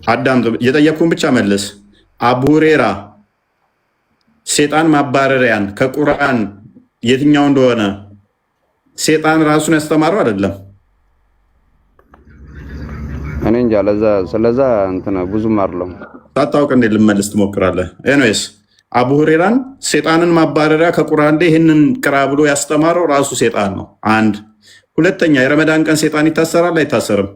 B: አዳምጥ፣ የጠየቅኩን ብቻ መልስ። አቡ ሁሬራ ሴጣን ማባረሪያን ከቁርአን የትኛው እንደሆነ ሴጣን ራሱን ያስተማረው አይደለም?
J: እኔ እንጃ ስለዛ እንትን ብዙም አይደለም።
B: ታጣውቅ እንዴ ልመልስ ትሞክራለህ? ኤኒዌይስ አቡ ሁሬራን ሴጣንን ማባረሪያ ከቁርአን ላይ ይህንን ቅራ ብሎ ያስተማረው ራሱ ሴጣን ነው። አንድ ሁለተኛ፣ የረመዳን ቀን ሴጣን ይታሰራል አይታሰርም?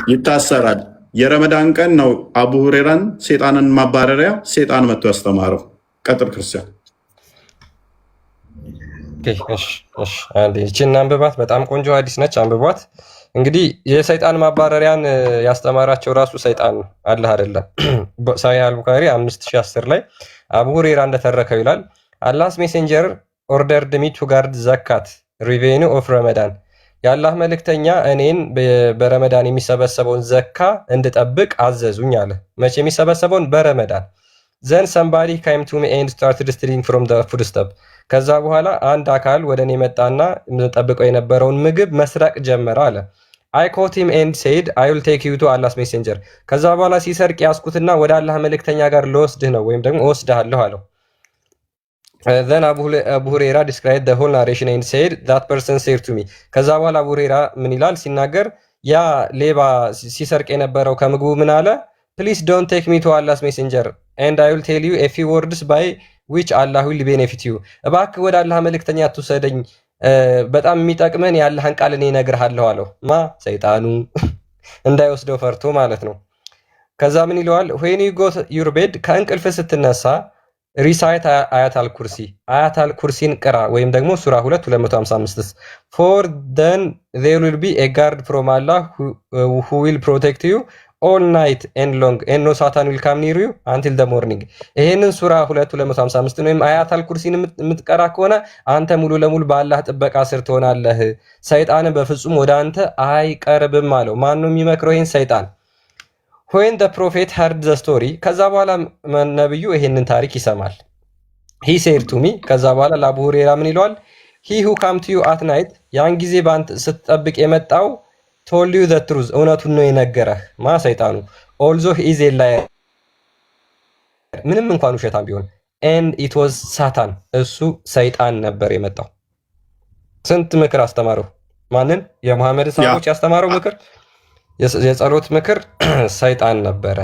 B: ይታሰራል። የረመዳን ቀን ነው አቡ ሁሬራን ሴጣንን ማባረሪያ ሴጣን መጥቶ ያስተማረው። ቀጥል ክርስቲያን።
A: ይህችን አንብባት። በጣም ቆንጆ ሀዲስ ነች፣ አንብቧት። እንግዲህ የሰይጣን ማባረሪያን ያስተማራቸው ራሱ ሰይጣን ነው፣ አላህ አይደለም። ሳሂህ አልቡኻሪ 5010 ላይ አቡ ሁሬራ እንደተረከው ይላል አላህስ ሜሴንጀር ኦርደርድ ሚ ቱ ጋርድ ዘካት ሪቬኒ ኦፍ ረመዳን፣ የአላህ መልእክተኛ እኔን በረመዳን የሚሰበሰበውን ዘካ እንድጠብቅ አዘዙኝ አለ። መቼ የሚሰበሰበውን? በረመዳን። ዘን ሰምባዲ ካይም ቱ ሚ ኤንድ ስታርትድ ስቲሊንግ ፍሮም ዘ ፉድ ስተፕ፣ ከዛ በኋላ አንድ አካል ወደ እኔ መጣና ጠብቀው የነበረውን ምግብ መስረቅ ጀመረ አለ። አይ ኮት ሂም ኤንድ ሴድ አይ ዊል ቴክ ዩ ቱ አላህስ ሜሴንጀር፣ ከዛ በኋላ ሲሰርቅ ያስኩትና ወደ አላህ መልእክተኛ ጋር ልወስድህ ነው ወይም ደግሞ እወስድሃለሁ አለው። then Abu Huraira described the whole narration and said that person said to me, ከዛ በኋላ አቡ ሁሬራ ምን ይላል ሲናገር፣ ያ ሌባ ሲሰርቅ የነበረው ከምግቡ ምን አለ? please don't take me to Allah's messenger and I will tell you a few words by which Allah will benefit you፣ እባክህ ወደ አላህ መልእክተኛ አትውሰደኝ፣ በጣም የሚጠቅመን የአላህን ቃል እኔ እነግርሃለሁ አለው። ሰይጣኑ እንዳይወስደው ፈርቶ ማለት ነው። ከዛ ምን ይለዋል? when you go your bed፣ ከእንቅልፍ ስትነሳ ሪሳይት አያታል ኩርሲ፣ አያታል ኩርሲን ቅራ ወይም ደግሞ ሱራ 2:255 for then there will be a guard from Allah who will protect you all night and long and no Satan will come near you until the morning። ይሄንን ሱራ 2:255 ወይም አያታል ኩርሲን የምትቀራ ከሆነ አንተ ሙሉ ለሙሉ በአላህ ጥበቃ ስር ትሆናለህ፣ ሰይጣን በፍጹም ወደ አንተ አይቀርብም አለው። ማን ነው የሚመክረው? ይሄን ሰይጣን። when the prophet heard the story፣ ከዛ በኋላ ነብዩ ይሄንን ታሪክ ይሰማል። he said to me፣ ከዛ በኋላ ለአቡ ሁሬራ ምን ይለዋል? he who come to you at night፣ ያን ጊዜ ባንተ ስትጠብቅ የመጣው told you the truth፣ እውነቱን ነው የነገረህ። ሰይጣኑ although he is a liar፣ ምንም እንኳን ውሸታም ቢሆን and it was Satan፣ እሱ ሰይጣን ነበር የመጣው። ስንት ምክር አስተማረው? ማንን? የሙሐመድ ሰሃቦች ያስተማረው ምክር፣ የጸሎት ምክር ሰይጣን ነበረ።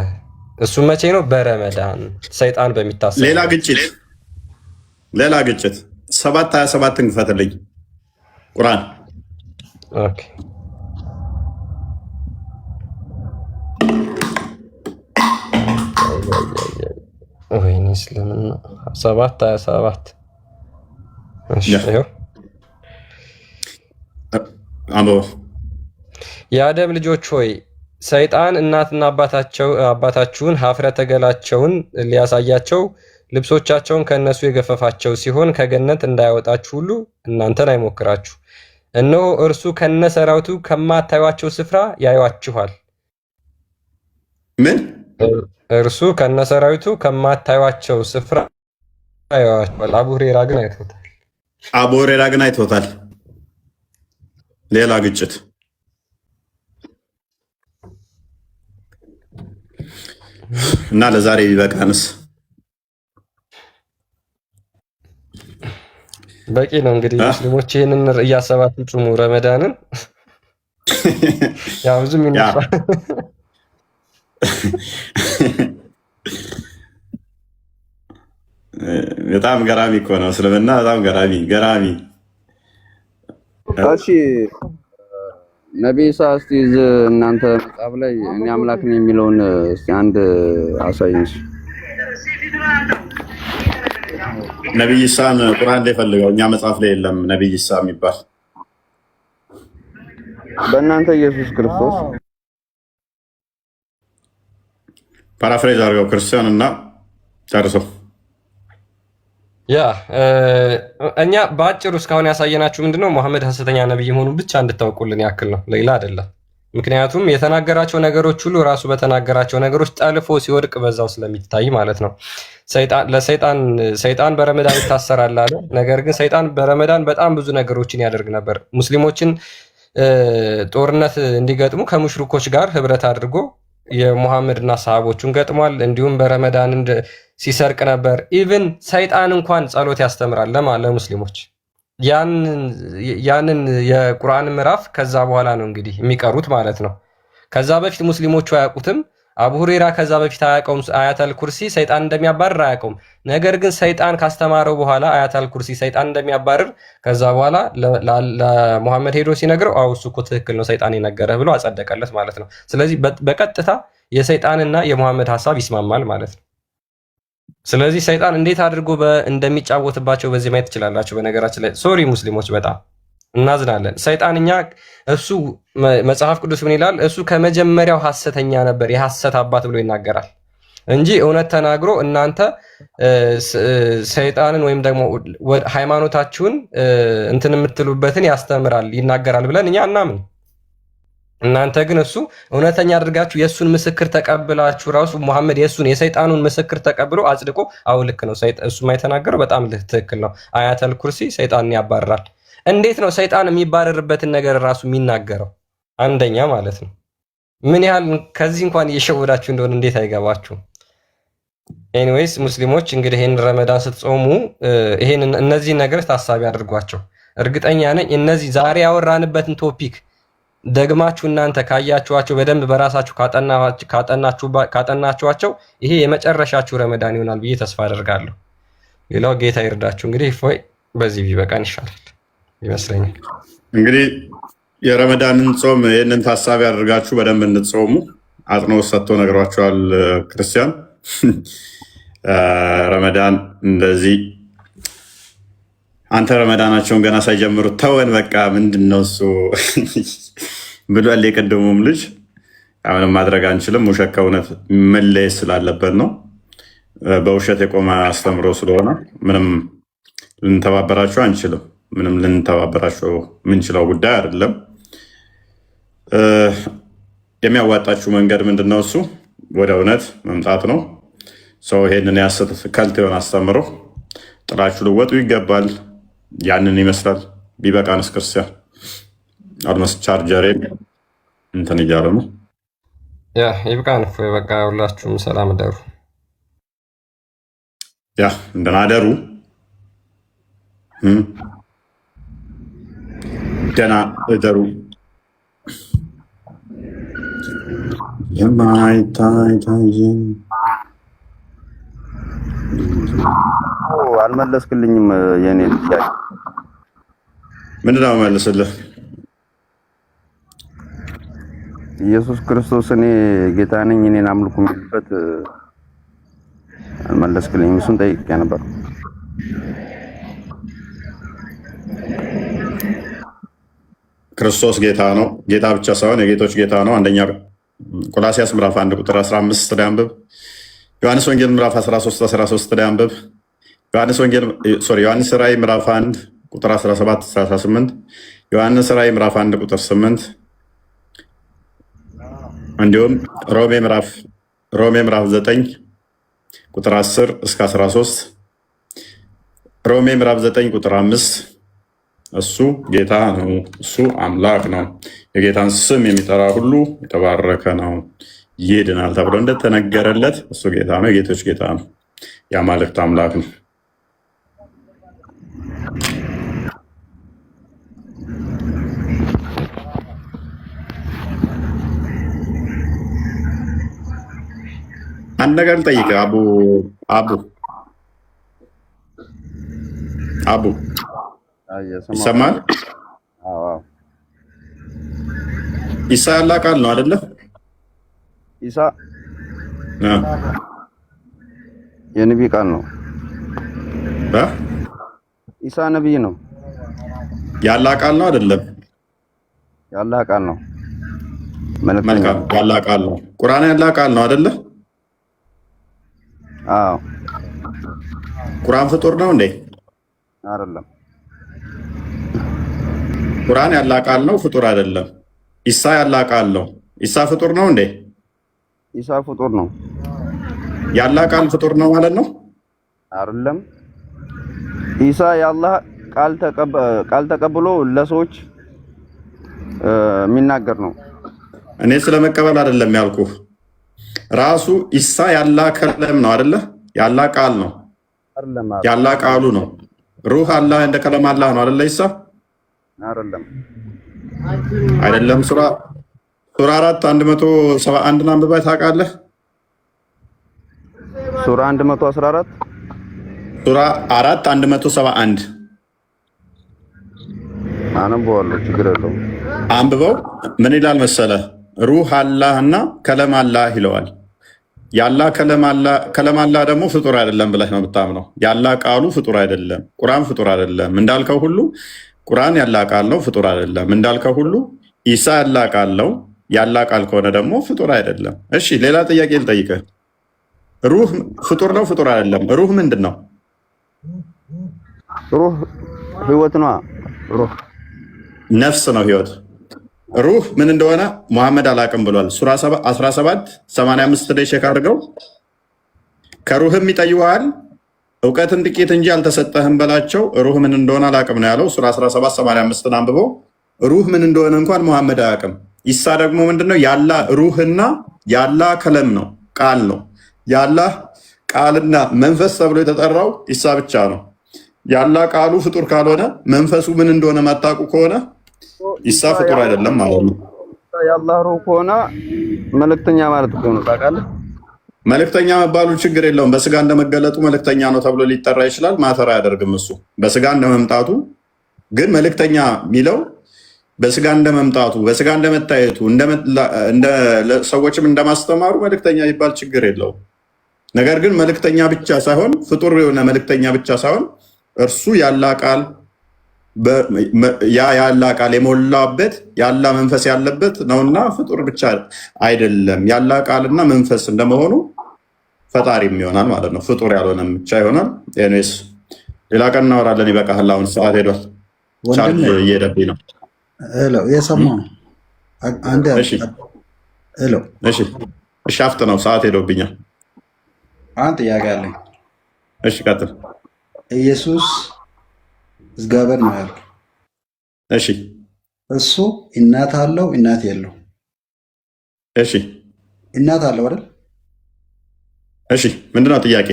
A: እሱ መቼ ነው? በረመዳን ሰይጣን በሚታሰብ።
B: ሌላ ግጭት 7:27 እንክፈትልኝ ቁርአን።
A: ኦኬ ወይኔ እስልምና 7:27 እሺ ይኸው የአደም ልጆች ሆይ ሰይጣን እናትና አባታችሁን ኀፍረተ ገላቸውን ሊያሳያቸው ልብሶቻቸውን ከእነሱ የገፈፋቸው ሲሆን ከገነት እንዳያወጣችሁ ሁሉ እናንተን አይሞክራችሁ። እነሆ እርሱ ከነሰራዊቱ ከማታዩአቸው ስፍራ ያዩአችኋል።
B: ምን?
A: እርሱ ከነሰራዊቱ ከማታዩአቸው ስፍራ ያዩአችኋል። አቡ ሁሬራ ግን አይቶታል። ሌላ ግጭት እና ለዛሬ ቢበቃንስ? በቂ ነው። እንግዲህ ሙስሊሞች ይህንን እያሰባችሁ ጹሙ ረመዳንን። ያው ብዙም ይነሳ በጣም ገራሚ እኮ ነው እስልምና፣ በጣም ገራሚ።
J: እሺ ነቢይ ኢሳ እስቲ እናንተ መጽሐፍ ላይ እኔ አምላክ ነኝ የሚለውን እስቲ አንድ አሳይኝ።
B: ነቢይ ኢሳን ቁርአን ላይ ፈልገው፣ እኛ መጽሐፍ ላይ የለም ነቢይ ኢሳ የሚባል።
J: በእናንተ ኢየሱስ ክርስቶስ
B: ፓራፍሬዝ አድርገው ክርስቲያን እና ጨርሰው።
A: ያ እኛ በአጭሩ እስካሁን ያሳየናችሁ ምንድነው መሐመድ ሐሰተኛ ነብይ መሆኑን ብቻ እንድታውቁልን ያክል ነው፣ ሌላ አይደለም። ምክንያቱም የተናገራቸው ነገሮች ሁሉ ራሱ በተናገራቸው ነገሮች ጠልፎ ሲወድቅ በዛው ስለሚታይ ማለት ነው። ሰይጣን በረመዳን ይታሰራል አለ። ነገር ግን ሰይጣን በረመዳን በጣም ብዙ ነገሮችን ያደርግ ነበር። ሙስሊሞችን ጦርነት እንዲገጥሙ ከሙሽሪኮች ጋር ህብረት አድርጎ የሙሐመድና ሰሃቦቹን ገጥሟል። እንዲሁም በረመዳን ሲሰርቅ ነበር። ኢቭን ሰይጣን እንኳን ጸሎት ያስተምራል ለሙስሊሞች። ያንን የቁርአን ምዕራፍ ከዛ በኋላ ነው እንግዲህ የሚቀሩት ማለት ነው። ከዛ በፊት ሙስሊሞቹ አያውቁትም። አቡ ሁሬራ ከዛ በፊት አያውቀውም። አያተል ኩርሲ ሰይጣን እንደሚያባርር አያውቀውም። ነገር ግን ሰይጣን ካስተማረው በኋላ አያተል ኩርሲ ሰይጣን እንደሚያባርር ከዛ በኋላ ለሙሐመድ ሄዶ ሲነግረው አው እሱ እኮ ትክክል ነው ሰይጣን የነገረህ ብሎ አጸደቀለት ማለት ነው። ስለዚህ በቀጥታ የሰይጣንና የሙሐመድ ሐሳብ ይስማማል ማለት ነው። ስለዚህ ሰይጣን እንዴት አድርጎ እንደሚጫወትባቸው በዚህ ማየት ትችላላችሁ። በነገራችን ላይ ሶሪ ሙስሊሞች በጣም እናዝናለን። ሰይጣን እሱ መጽሐፍ ቅዱስ ምን ይላል? እሱ ከመጀመሪያው ሐሰተኛ ነበር፣ የሐሰት አባት ብሎ ይናገራል እንጂ እውነት ተናግሮ እናንተ ሰይጣንን ወይም ደግሞ ሃይማኖታችሁን እንትን የምትሉበትን ያስተምራል ይናገራል ብለን እኛ አናምን። እናንተ ግን እሱ እውነተኛ አድርጋችሁ የእሱን ምስክር ተቀብላችሁ ራሱ ሙሐመድ የሰይጣኑን ምስክር ተቀብሎ አጽድቆ አው ልክ ነው እሱ የተናገረው በጣም ትክክል ነው፣ አያተል ኩርሲ ሰይጣንን ያባርራል። እንዴት ነው ሰይጣን የሚባረርበትን ነገር ራሱ የሚናገረው? አንደኛ ማለት ነው። ምን ያህል ከዚህ እንኳን እየሸወዳችሁ እንደሆነ እንዴት አይገባችሁም? ኤኒዌይስ ሙስሊሞች እንግዲህ ይህን ረመዳን ስትጾሙ እነዚህ ነገሮች ታሳቢ አድርጓቸው። እርግጠኛ ነኝ እነዚህ ዛሬ ያወራንበትን ቶፒክ ደግማችሁ እናንተ ካያችኋቸው በደንብ በራሳችሁ ካጠናችኋቸው ይሄ የመጨረሻችሁ ረመዳን ይሆናል ብዬ ተስፋ አደርጋለሁ። ሌላው ጌታ ይርዳችሁ። እንግዲህ እፎይ በዚህ ቢበቃን ይሻላል ይመስለኛል።
B: እንግዲህ የረመዳንን ጾም ይህንን ታሳቢ አድርጋችሁ በደንብ እንድትጾሙ አጽንኦት ሰጥቶ ነግሯቸዋል ክርስቲያን። ረመዳን እንደዚህ አንተ ረመዳናቸውን ገና ሳይጀምሩ ተወን በቃ ምንድን ነው እሱ ብሏል የቀደሙም ልጅ። ምንም ማድረግ አንችልም። ውሸት ከእውነት መለየት ስላለበት ነው። በውሸት የቆመ አስተምሮ ስለሆነ ምንም ልንተባበራቸው አንችልም። ምንም ልንተባበራቸው የምንችለው ጉዳይ አይደለም። የሚያዋጣችሁ መንገድ ምንድን ነው? እሱ ወደ እውነት መምጣት ነው። ሰው ይሄንን ያሰት ከልት የሆነ አስተምሮ ጥላችሁ ልወጡ ይገባል። ያንን ይመስላል። ቢበቃንስ ክርስቲያን አልመስ ቻርጀሬ እንትን እያለ ነው።
A: ያ ይብቃን። በቃ ሁላችሁም ሰላም እደሩ።
B: ያ እንደና አደሩ። ደህና እደሩ። የማይታይ
J: አልመለስክልኝም። የኔ ጥያቄ
B: ምንድን ነው መልስልህ?
J: ኢየሱስ ክርስቶስ እኔ ጌታ ነኝ እኔን አምልኩ የሚልበት አልመለስክልኝም። እሱን ጠይቄ ነበር።
B: ክርስቶስ ጌታ ነው። ጌታ ብቻ ሳይሆን የጌቶች ጌታ ነው። አንደኛ ቆላሲያስ ምዕራፍ 1 ቁጥር 15 ላይ አንብብ። ዮሐንስ ወንጌል ምዕራፍ 13 ላይ አንብብ። ዮሐንስ ራእይ ምዕራፍ 1 ቁጥር 17-18፣ ዮሐንስ ራእይ ምዕራፍ 1 ቁጥር 8፣ እንዲሁም ሮሜ ምዕራፍ 9 ቁጥር 10-13፣ ሮሜ ምዕራፍ 9 ቁጥር 5። እሱ ጌታ ነው፣ እሱ አምላክ ነው፣ የጌታን ስም የሚጠራ ሁሉ የተባረከ ነው ይድናል ተብሎ እንደተነገረለት እሱ ጌታ ነው፣ የጌቶች ጌታ ነው፣ የአማልክት አምላክ ነው። አንድ ነገር ልጠይቅህ አቡ ይሰማል? ኢሳ ያላ ቃል ነው አይደለ?
J: ኢሳ የነቢይ ቃል ነው። ኢሳ ነቢይ ነው።
B: ያላ ቃል ነው አይደለም?
J: ያላ ቃል ነው።
B: መልካም፣ ያላ ቃል ነው። ቁርአን ያላ ቃል ነው አይደለ?
J: አዎ።
B: ቁርአን ፍጡር ነው እንዴ?
J: አይደለም።
B: ቁርአን ያላ ቃል ነው፣ ፍጡር አይደለም። ኢሳ ያላ ቃል ነው። ኢሳ ፍጡር ነው እንዴ?
J: ኢሳ ፍጡር ነው።
B: ያላ ቃል ፍጡር ነው ማለት ነው?
J: አይደለም። ኢሳ የአላህ ቃል ተቀብሎ ለሰዎች የሚናገር ነው።
B: እኔ ስለመቀበል አይደለም ያልኩህ። ራሱ ኢሳ ያላ ከለም ነው አይደለ? ያላ ቃል ነው፣ ያላ ቃሉ ነው። ሩህ አላህ እንደ ከለም አላህ ነው አይደለ? ኢሳ
J: አይደለም።
B: ሱራ 4 171 አንብበህ ታውቃለህ?
J: ሱራ 114
B: ሱራ 4 171
J: አነበዋለሁ፣ ችግር የለውም።
B: አንብበው። ምን ይላል መሰለ? ሩህ አላህ እና ከለም አላህ ይለዋል። ያላ ከለም አላህ ደግሞ ፍጡር አይደለም ብለህ ነው የምታምነው። ያላ ቃሉ ፍጡር አይደለም። ቁርአን ፍጡር አይደለም እንዳልከው ሁሉ ቁርአን ያላ ቃል ነው፣ ፍጡር አይደለም እንዳልከው ሁሉ ኢሳ ያላ ቃል ነው። ያላ ቃል ከሆነ ደግሞ ፍጡር አይደለም። እሺ ሌላ ጥያቄ ልጠይቅህ። ሩህ ፍጡር ነው፣ ፍጡር አይደለም? ሩህ ምንድን ነው?
J: ሩህ ህይወት ነው። ሩህ
B: ነፍስ ነው፣ ህይወት። ሩህ ምን እንደሆነ መሐመድ አላቅም ብሏል። ሱራ 17:85 ላይ ቼክ አድርገው። ከሩህም ይጠይዋል እውቀትን ጥቂት እንጂ አልተሰጠህም በላቸው፣ ሩህ ምን እንደሆነ አላቅም ነው ያለው። ሱራ 17:85 አንብበው። ሩህ ምን እንደሆነ እንኳን መሐመድ አያቅም። ኢሳ ደግሞ ምንድነው? ያላ ሩህና ያላ ከለም ነው፣ ቃል ነው። ያላ ቃልና መንፈስ ተብሎ የተጠራው ኢሳ ብቻ ነው። ያላ ቃሉ ፍጡር ካልሆነ መንፈሱ ምን እንደሆነ ማታውቁ ከሆነ ኢሳ ፍጡር አይደለም ማለት ነው።
J: የአላህ ሩህ ከሆነ መልእክተኛ ማለት እኮ ነው። ታውቃለህ?
B: መልእክተኛ መባሉ ችግር የለውም። በስጋ እንደመገለጡ መልእክተኛ ነው ተብሎ ሊጠራ ይችላል። ማተር አያደርግም። እሱ በስጋ እንደመምጣቱ ግን መልእክተኛ የሚለው በስጋ እንደመምጣቱ፣ በስጋ እንደመታየቱ፣ ሰዎችም እንደማስተማሩ መልእክተኛ ይባል ችግር የለውም። ነገር ግን መልእክተኛ ብቻ ሳይሆን ፍጡር የሆነ መልእክተኛ ብቻ ሳይሆን እርሱ ያላ ቃል ያላ ቃል የሞላበት ያላ መንፈስ ያለበት ነውና ፍጡር ብቻ አይደለም። ያላ ቃልና መንፈስ እንደመሆኑ ፈጣሪም ይሆናል ማለት ነው። ፍጡር ያልሆነም ብቻ ይሆናል። ኤኒዌይስ ሌላ ቀን እናወራለን። ይበቃል። አሁን ሰዓት ሄዷል። ቻርጅ እየሄደብኝ ነው።
M: የሰማው አንድ
B: እሺ፣ አፍጥ ነው። ሰዓት ሄዶብኛል።
M: አንድ ጥያቄ አለኝ።
B: እሺ፣ ቀጥል።
M: ኢየሱስ እግዚአብሔር ነው ያልክ።
B: እሺ፣
M: እሱ እናት አለው እናት የለው?
B: እሺ፣
M: እናት አለው አይደል?
B: እሺ፣ ምንድነው ጥያቄ?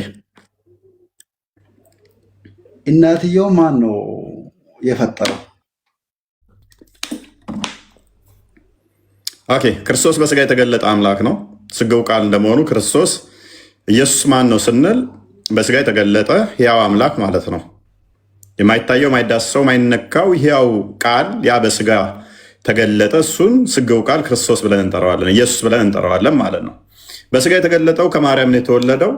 M: እናትየው ማን ነው የፈጠረው?
B: ኦኬ፣ ክርስቶስ በስጋ የተገለጠ አምላክ ነው። ስጋው ቃል እንደመሆኑ ክርስቶስ ኢየሱስ ማን ነው ስንል በስጋ የተገለጠ ሕያው አምላክ ማለት ነው። የማይታየው ማይዳሰው ማይነካው ሕያው ቃል ያ በስጋ ተገለጠ። እሱን ስጋው ቃል ክርስቶስ ብለን እንጠራዋለን፣ ኢየሱስ ብለን እንጠራዋለን ማለት ነው። በስጋ የተገለጠው ከማርያም ነው የተወለደው።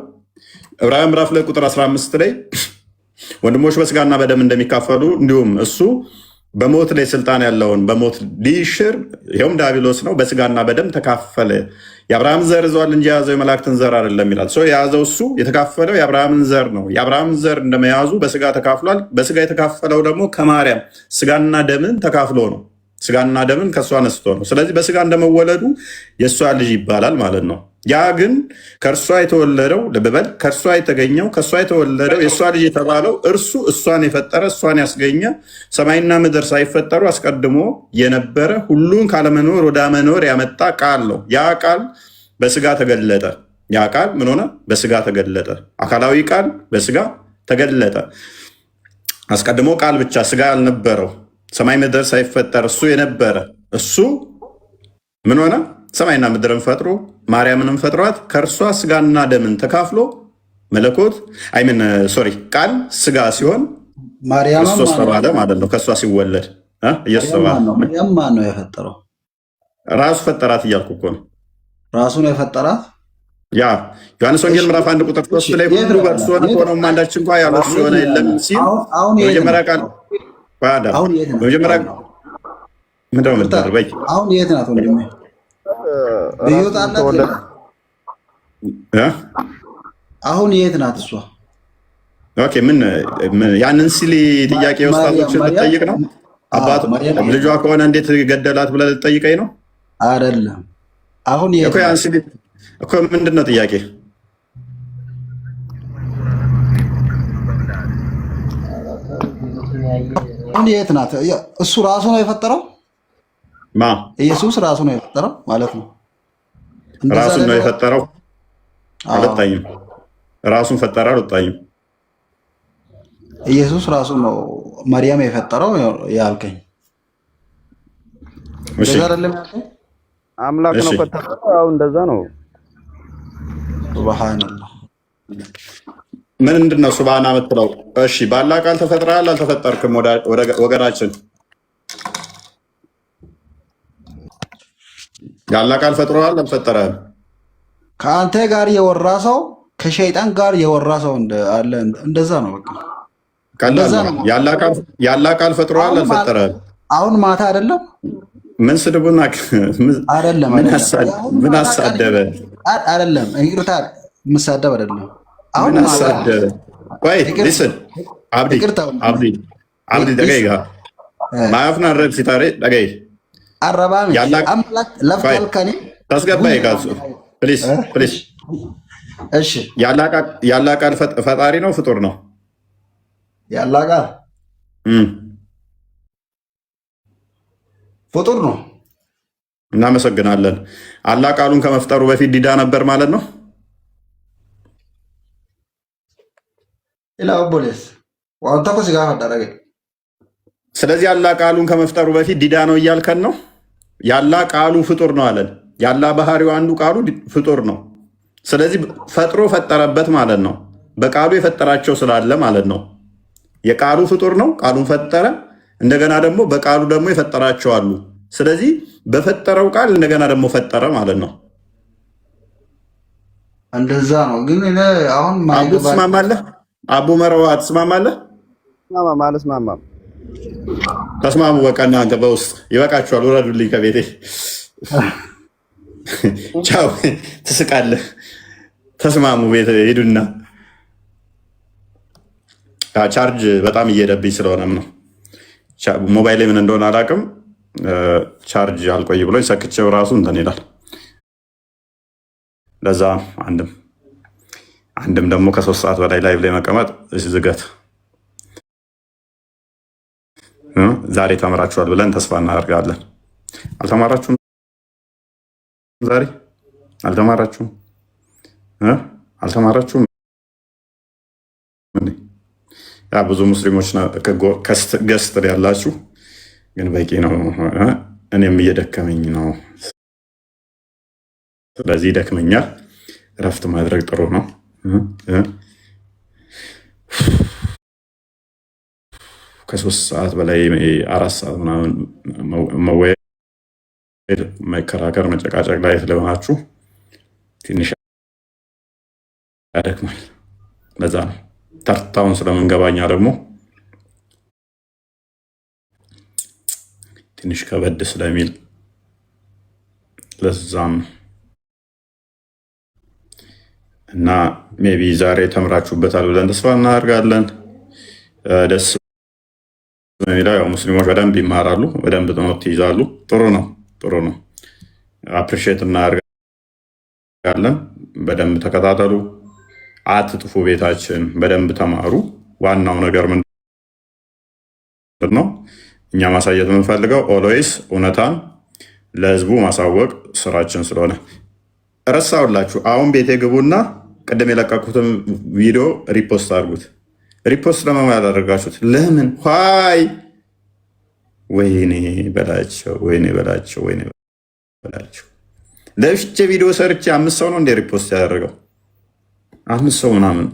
B: ዕብራውያን ምዕራፍ ላይ ቁጥር 15 ላይ ወንድሞች በስጋና በደም እንደሚካፈሉ እንዲሁም እሱ በሞት ላይ ስልጣን ያለውን በሞት ሊሽር ይኸውም ዲያብሎስ ነው፣ በስጋና በደም ተካፈለ። የአብርሃም ዘር ይዟል እንጂ የያዘው የመላእክትን ዘር አይደለም ይላል። የያዘው እሱ የተካፈለው የአብርሃምን ዘር ነው። የአብርሃምን ዘር እንደመያዙ በስጋ ተካፍሏል። በስጋ የተካፈለው ደግሞ ከማርያም ስጋና ደምን ተካፍሎ ነው። ስጋና ደምን ከእሷ ነስቶ ነው። ስለዚህ በስጋ እንደመወለዱ የእሷ ልጅ ይባላል ማለት ነው። ያ ግን ከእርሷ የተወለደው ልብበል ከእርሷ የተገኘው ከእሷ የተወለደው የእሷ ልጅ የተባለው እርሱ እሷን የፈጠረ እሷን ያስገኘ ሰማይና ምድር ሳይፈጠሩ አስቀድሞ የነበረ ሁሉን ካለመኖር ወደ መኖር ያመጣ ቃል ነው። ያ ቃል በስጋ ተገለጠ። ያ ቃል ምን ሆነ? በስጋ ተገለጠ። አካላዊ ቃል በስጋ ተገለጠ። አስቀድሞ ቃል ብቻ ስጋ ያልነበረው ሰማይ ምድር ሳይፈጠር እሱ የነበረ እሱ ምን ሆነ? ሰማይና ምድርን ፈጥሮ ማርያምንም ፈጥሯት ከእርሷ ስጋና ደምን ተካፍሎ መለኮት ቃል ስጋ ሲሆን ክርስቶስ ተባለ ማለት ነው። ከእሷ ሲወለድ ኢየሱስ ተባለ።
M: ማን ነው የፈጠረው?
B: ራሱ ፈጠራት እያልኩ እኮ ነው።
M: ራሱ ነው የፈጠራት።
B: ያ ዮሐንስ ወንጌል ምዕራፍ 1 ቁጥር 3 ላይ ሁሉ በእርሱ ሆነ ከሆነው አንዳች እንኳ ያለ እርሱ የሆነ የለም ሲል መጀመሪያ ቃል መጀመሪያ ምንድነው የምትደርበኝ?
M: አሁን የት ናት ወንድሜ? አሁን የት ናት እሷ?
B: ኦኬ ምን ያንን ሲል ጥያቄ ወስታቶችን ልጠይቅ ነው? አባቱ ልጇ ከሆነ እንዴት ገደላት ብለህ ልጠይቀኝ ነው?
M: አይደለም። አሁን የት
B: እኮ ምንድን ነው ጥያቄ?
M: አሁን የት ናት? እሱ ራሱ ነው የፈጠረው? ኢየሱስ ራሱ ነው የፈጠረው ማለት ነው።
B: ራሱን ነው የፈጠረው። አልወጣኝም። ራሱን ፈጠረ አልወጣኝም።
M: ኢየሱስ ራሱ ነው ማርያም የፈጠረው ያልከኝ?
B: እሺ
J: አምላክ ነው ከተባለ ያው እንደዛ ነው።
M: ሱብሃንአላህ
B: ምንድን ነው ሱብሃና የምትለው? እሺ ባላ ቃል ተፈጥረሃል አልተፈጠርክም? ወገናችን ያላ ቃል ፈጥሮሃል አልፈጠረህም?
M: ከአንተ ጋር የወራ ሰው ከሸይጣን ጋር የወራ ሰው አለ። እንደዛ ነው በቃ
B: ቀላል ነው። ያላ ቃል ፈጥሮሃል አልፈጠረህም?
M: አሁን ማታ አይደለም
B: ምን ስድቡና
M: አይደለም
B: ምን አሳደበ
M: አይደለም ይቅርታ ምሳደብ አይደለም።
B: አሁን አሳደበ ወይ ሊስን አብዲ ደገይጋ ማፍና ረብ ሲታሬ ደገይ
M: አረባም አምላክ ለፍልከኒ
B: ታስገባይ ጋር ፕሊዝ
M: እሺ
B: ያላ ቃል ፈጣሪ ነው ፍጡር ነው?
M: ያላ ቃል ፍጡር ነው።
B: እናመሰግናለን። አላህ ቃሉን ከመፍጠሩ በፊት ዲዳ ነበር ማለት ነው? ስለዚህ አላህ ቃሉን ከመፍጠሩ በፊት ዲዳ ነው እያልከን ነው? ያላ ቃሉ ፍጡር ነው አለን። ያላ ባህሪው አንዱ ቃሉ ፍጡር ነው። ስለዚህ ፈጥሮ ፈጠረበት ማለት ነው። በቃሉ የፈጠራቸው ስላለ ማለት ነው። የቃሉ ፍጡር ነው፣ ቃሉን ፈጠረ። እንደገና ደግሞ በቃሉ ደግሞ የፈጠራቸው አሉ። ስለዚህ በፈጠረው ቃል እንደገና ደግሞ ፈጠረ ማለት ነው።
M: እንደዛ ነው። ግን አሁን
B: አቡ ትስማማለህ? አቡ መረዋ ትስማማለህ?
J: አልስማማም።
B: ተስማሙ። በቃ እናንተ በውስጥ ይበቃችኋል። ውረዱልኝ ከቤቴ። ቻው። ትስቃለህ። ተስማሙ። ቤት ሂዱና ቻርጅ በጣም እየሄደብኝ ስለሆነም ነው። ሞባይል ምን እንደሆነ አላውቅም። ቻርጅ አልቆይ ብሎ ሰክቼው ራሱ እንትን ይላል። ለዛ አንድም ደግሞ ከ3 ሰዓት በላይ ላይቭ ላይ መቀመጥ ዝገት። ዛሬ ተምራችኋል ብለን ተስፋ እናደርጋለን። አልተማራችሁም? ዛሬ አልተማራችሁም? አልተማራችሁም? ያ ብዙ ሙስሊሞች ገስት ያላችሁ ግን በቂ ነው። እኔም እየደከመኝ ነው። ስለዚህ ይደክመኛል። እረፍት ማድረግ ጥሩ ነው። ከ3 ሰዓት በላይ 4 ሰዓት ምናምን መወያየት፣ መከራከር፣ መጨቃጨቅ ላይ ስለሆናችሁ ትንሽ ያደክማል። ለዛ ነው ተርታውን ስለምንገባኛ ደግሞ ትንሽ ከበድ ስለሚል ለዛም እና ሜቢ ዛሬ ተምራችሁበታል ብለን ተስፋ እናደርጋለን። ደስ የሚለው ያው ሙስሊሞች በደንብ ይማራሉ፣ በደንብ ኖት ይይዛሉ። ጥሩ ነው፣ ጥሩ ነው። አፕሪሼት እናደርጋለን። በደንብ ተከታተሉ፣ አትጥፉ፣ ቤታችን በደንብ ተማሩ። ዋናው ነገር ምንድን ነው? እኛ ማሳየት የምንፈልገው ኦልዌይስ እውነታን ለህዝቡ ማሳወቅ ስራችን ስለሆነ ረሳውላችሁ። አሁን ቤቴ ግቡና ቅድም የለቀኩትን ቪዲዮ ሪፖስት አድርጉት። ሪፖስት ለማማ ያላደረጋችሁት ለምን? ይ ወይኔ በላቸው፣ ወይኔ በላቸው፣ ወይኔ በላቸው። ለብቻ ቪዲዮ ሰርቼ 5 ሰው ነው እንደ ሪፖስት ያደረገው 5 ሰው ምናምን።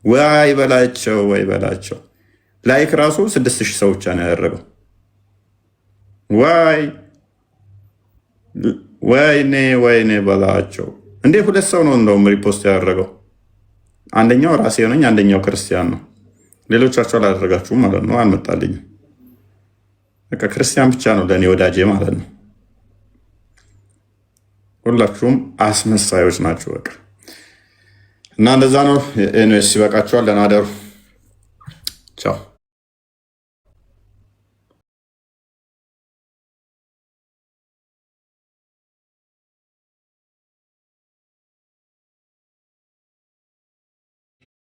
B: ወይ በላቸው፣ ወይ በላቸው። ላይክ ራሱ 6000 ሰው ብቻ ነው ያደረገው። ወይኔ ወይኔ በላቸው። እንዴ 2 ሰው ነው እንደውም ሪፖስት ያደረገው። አንደኛው ራሴ ነኝ፣ አንደኛው ክርስቲያን ነው። ሌሎቻቸው አላደረጋችሁም ማለት ነው። አልመጣልኝም። በቃ ክርስቲያን ብቻ ነው ለእኔ ወዳጄ ማለት ነው። ሁላችሁም አስመሳዮች ናቸው በቃ። እና እንደዛ ነው። ኤንዌስ ይበቃችኋል። ደህና እደሩ። ቻው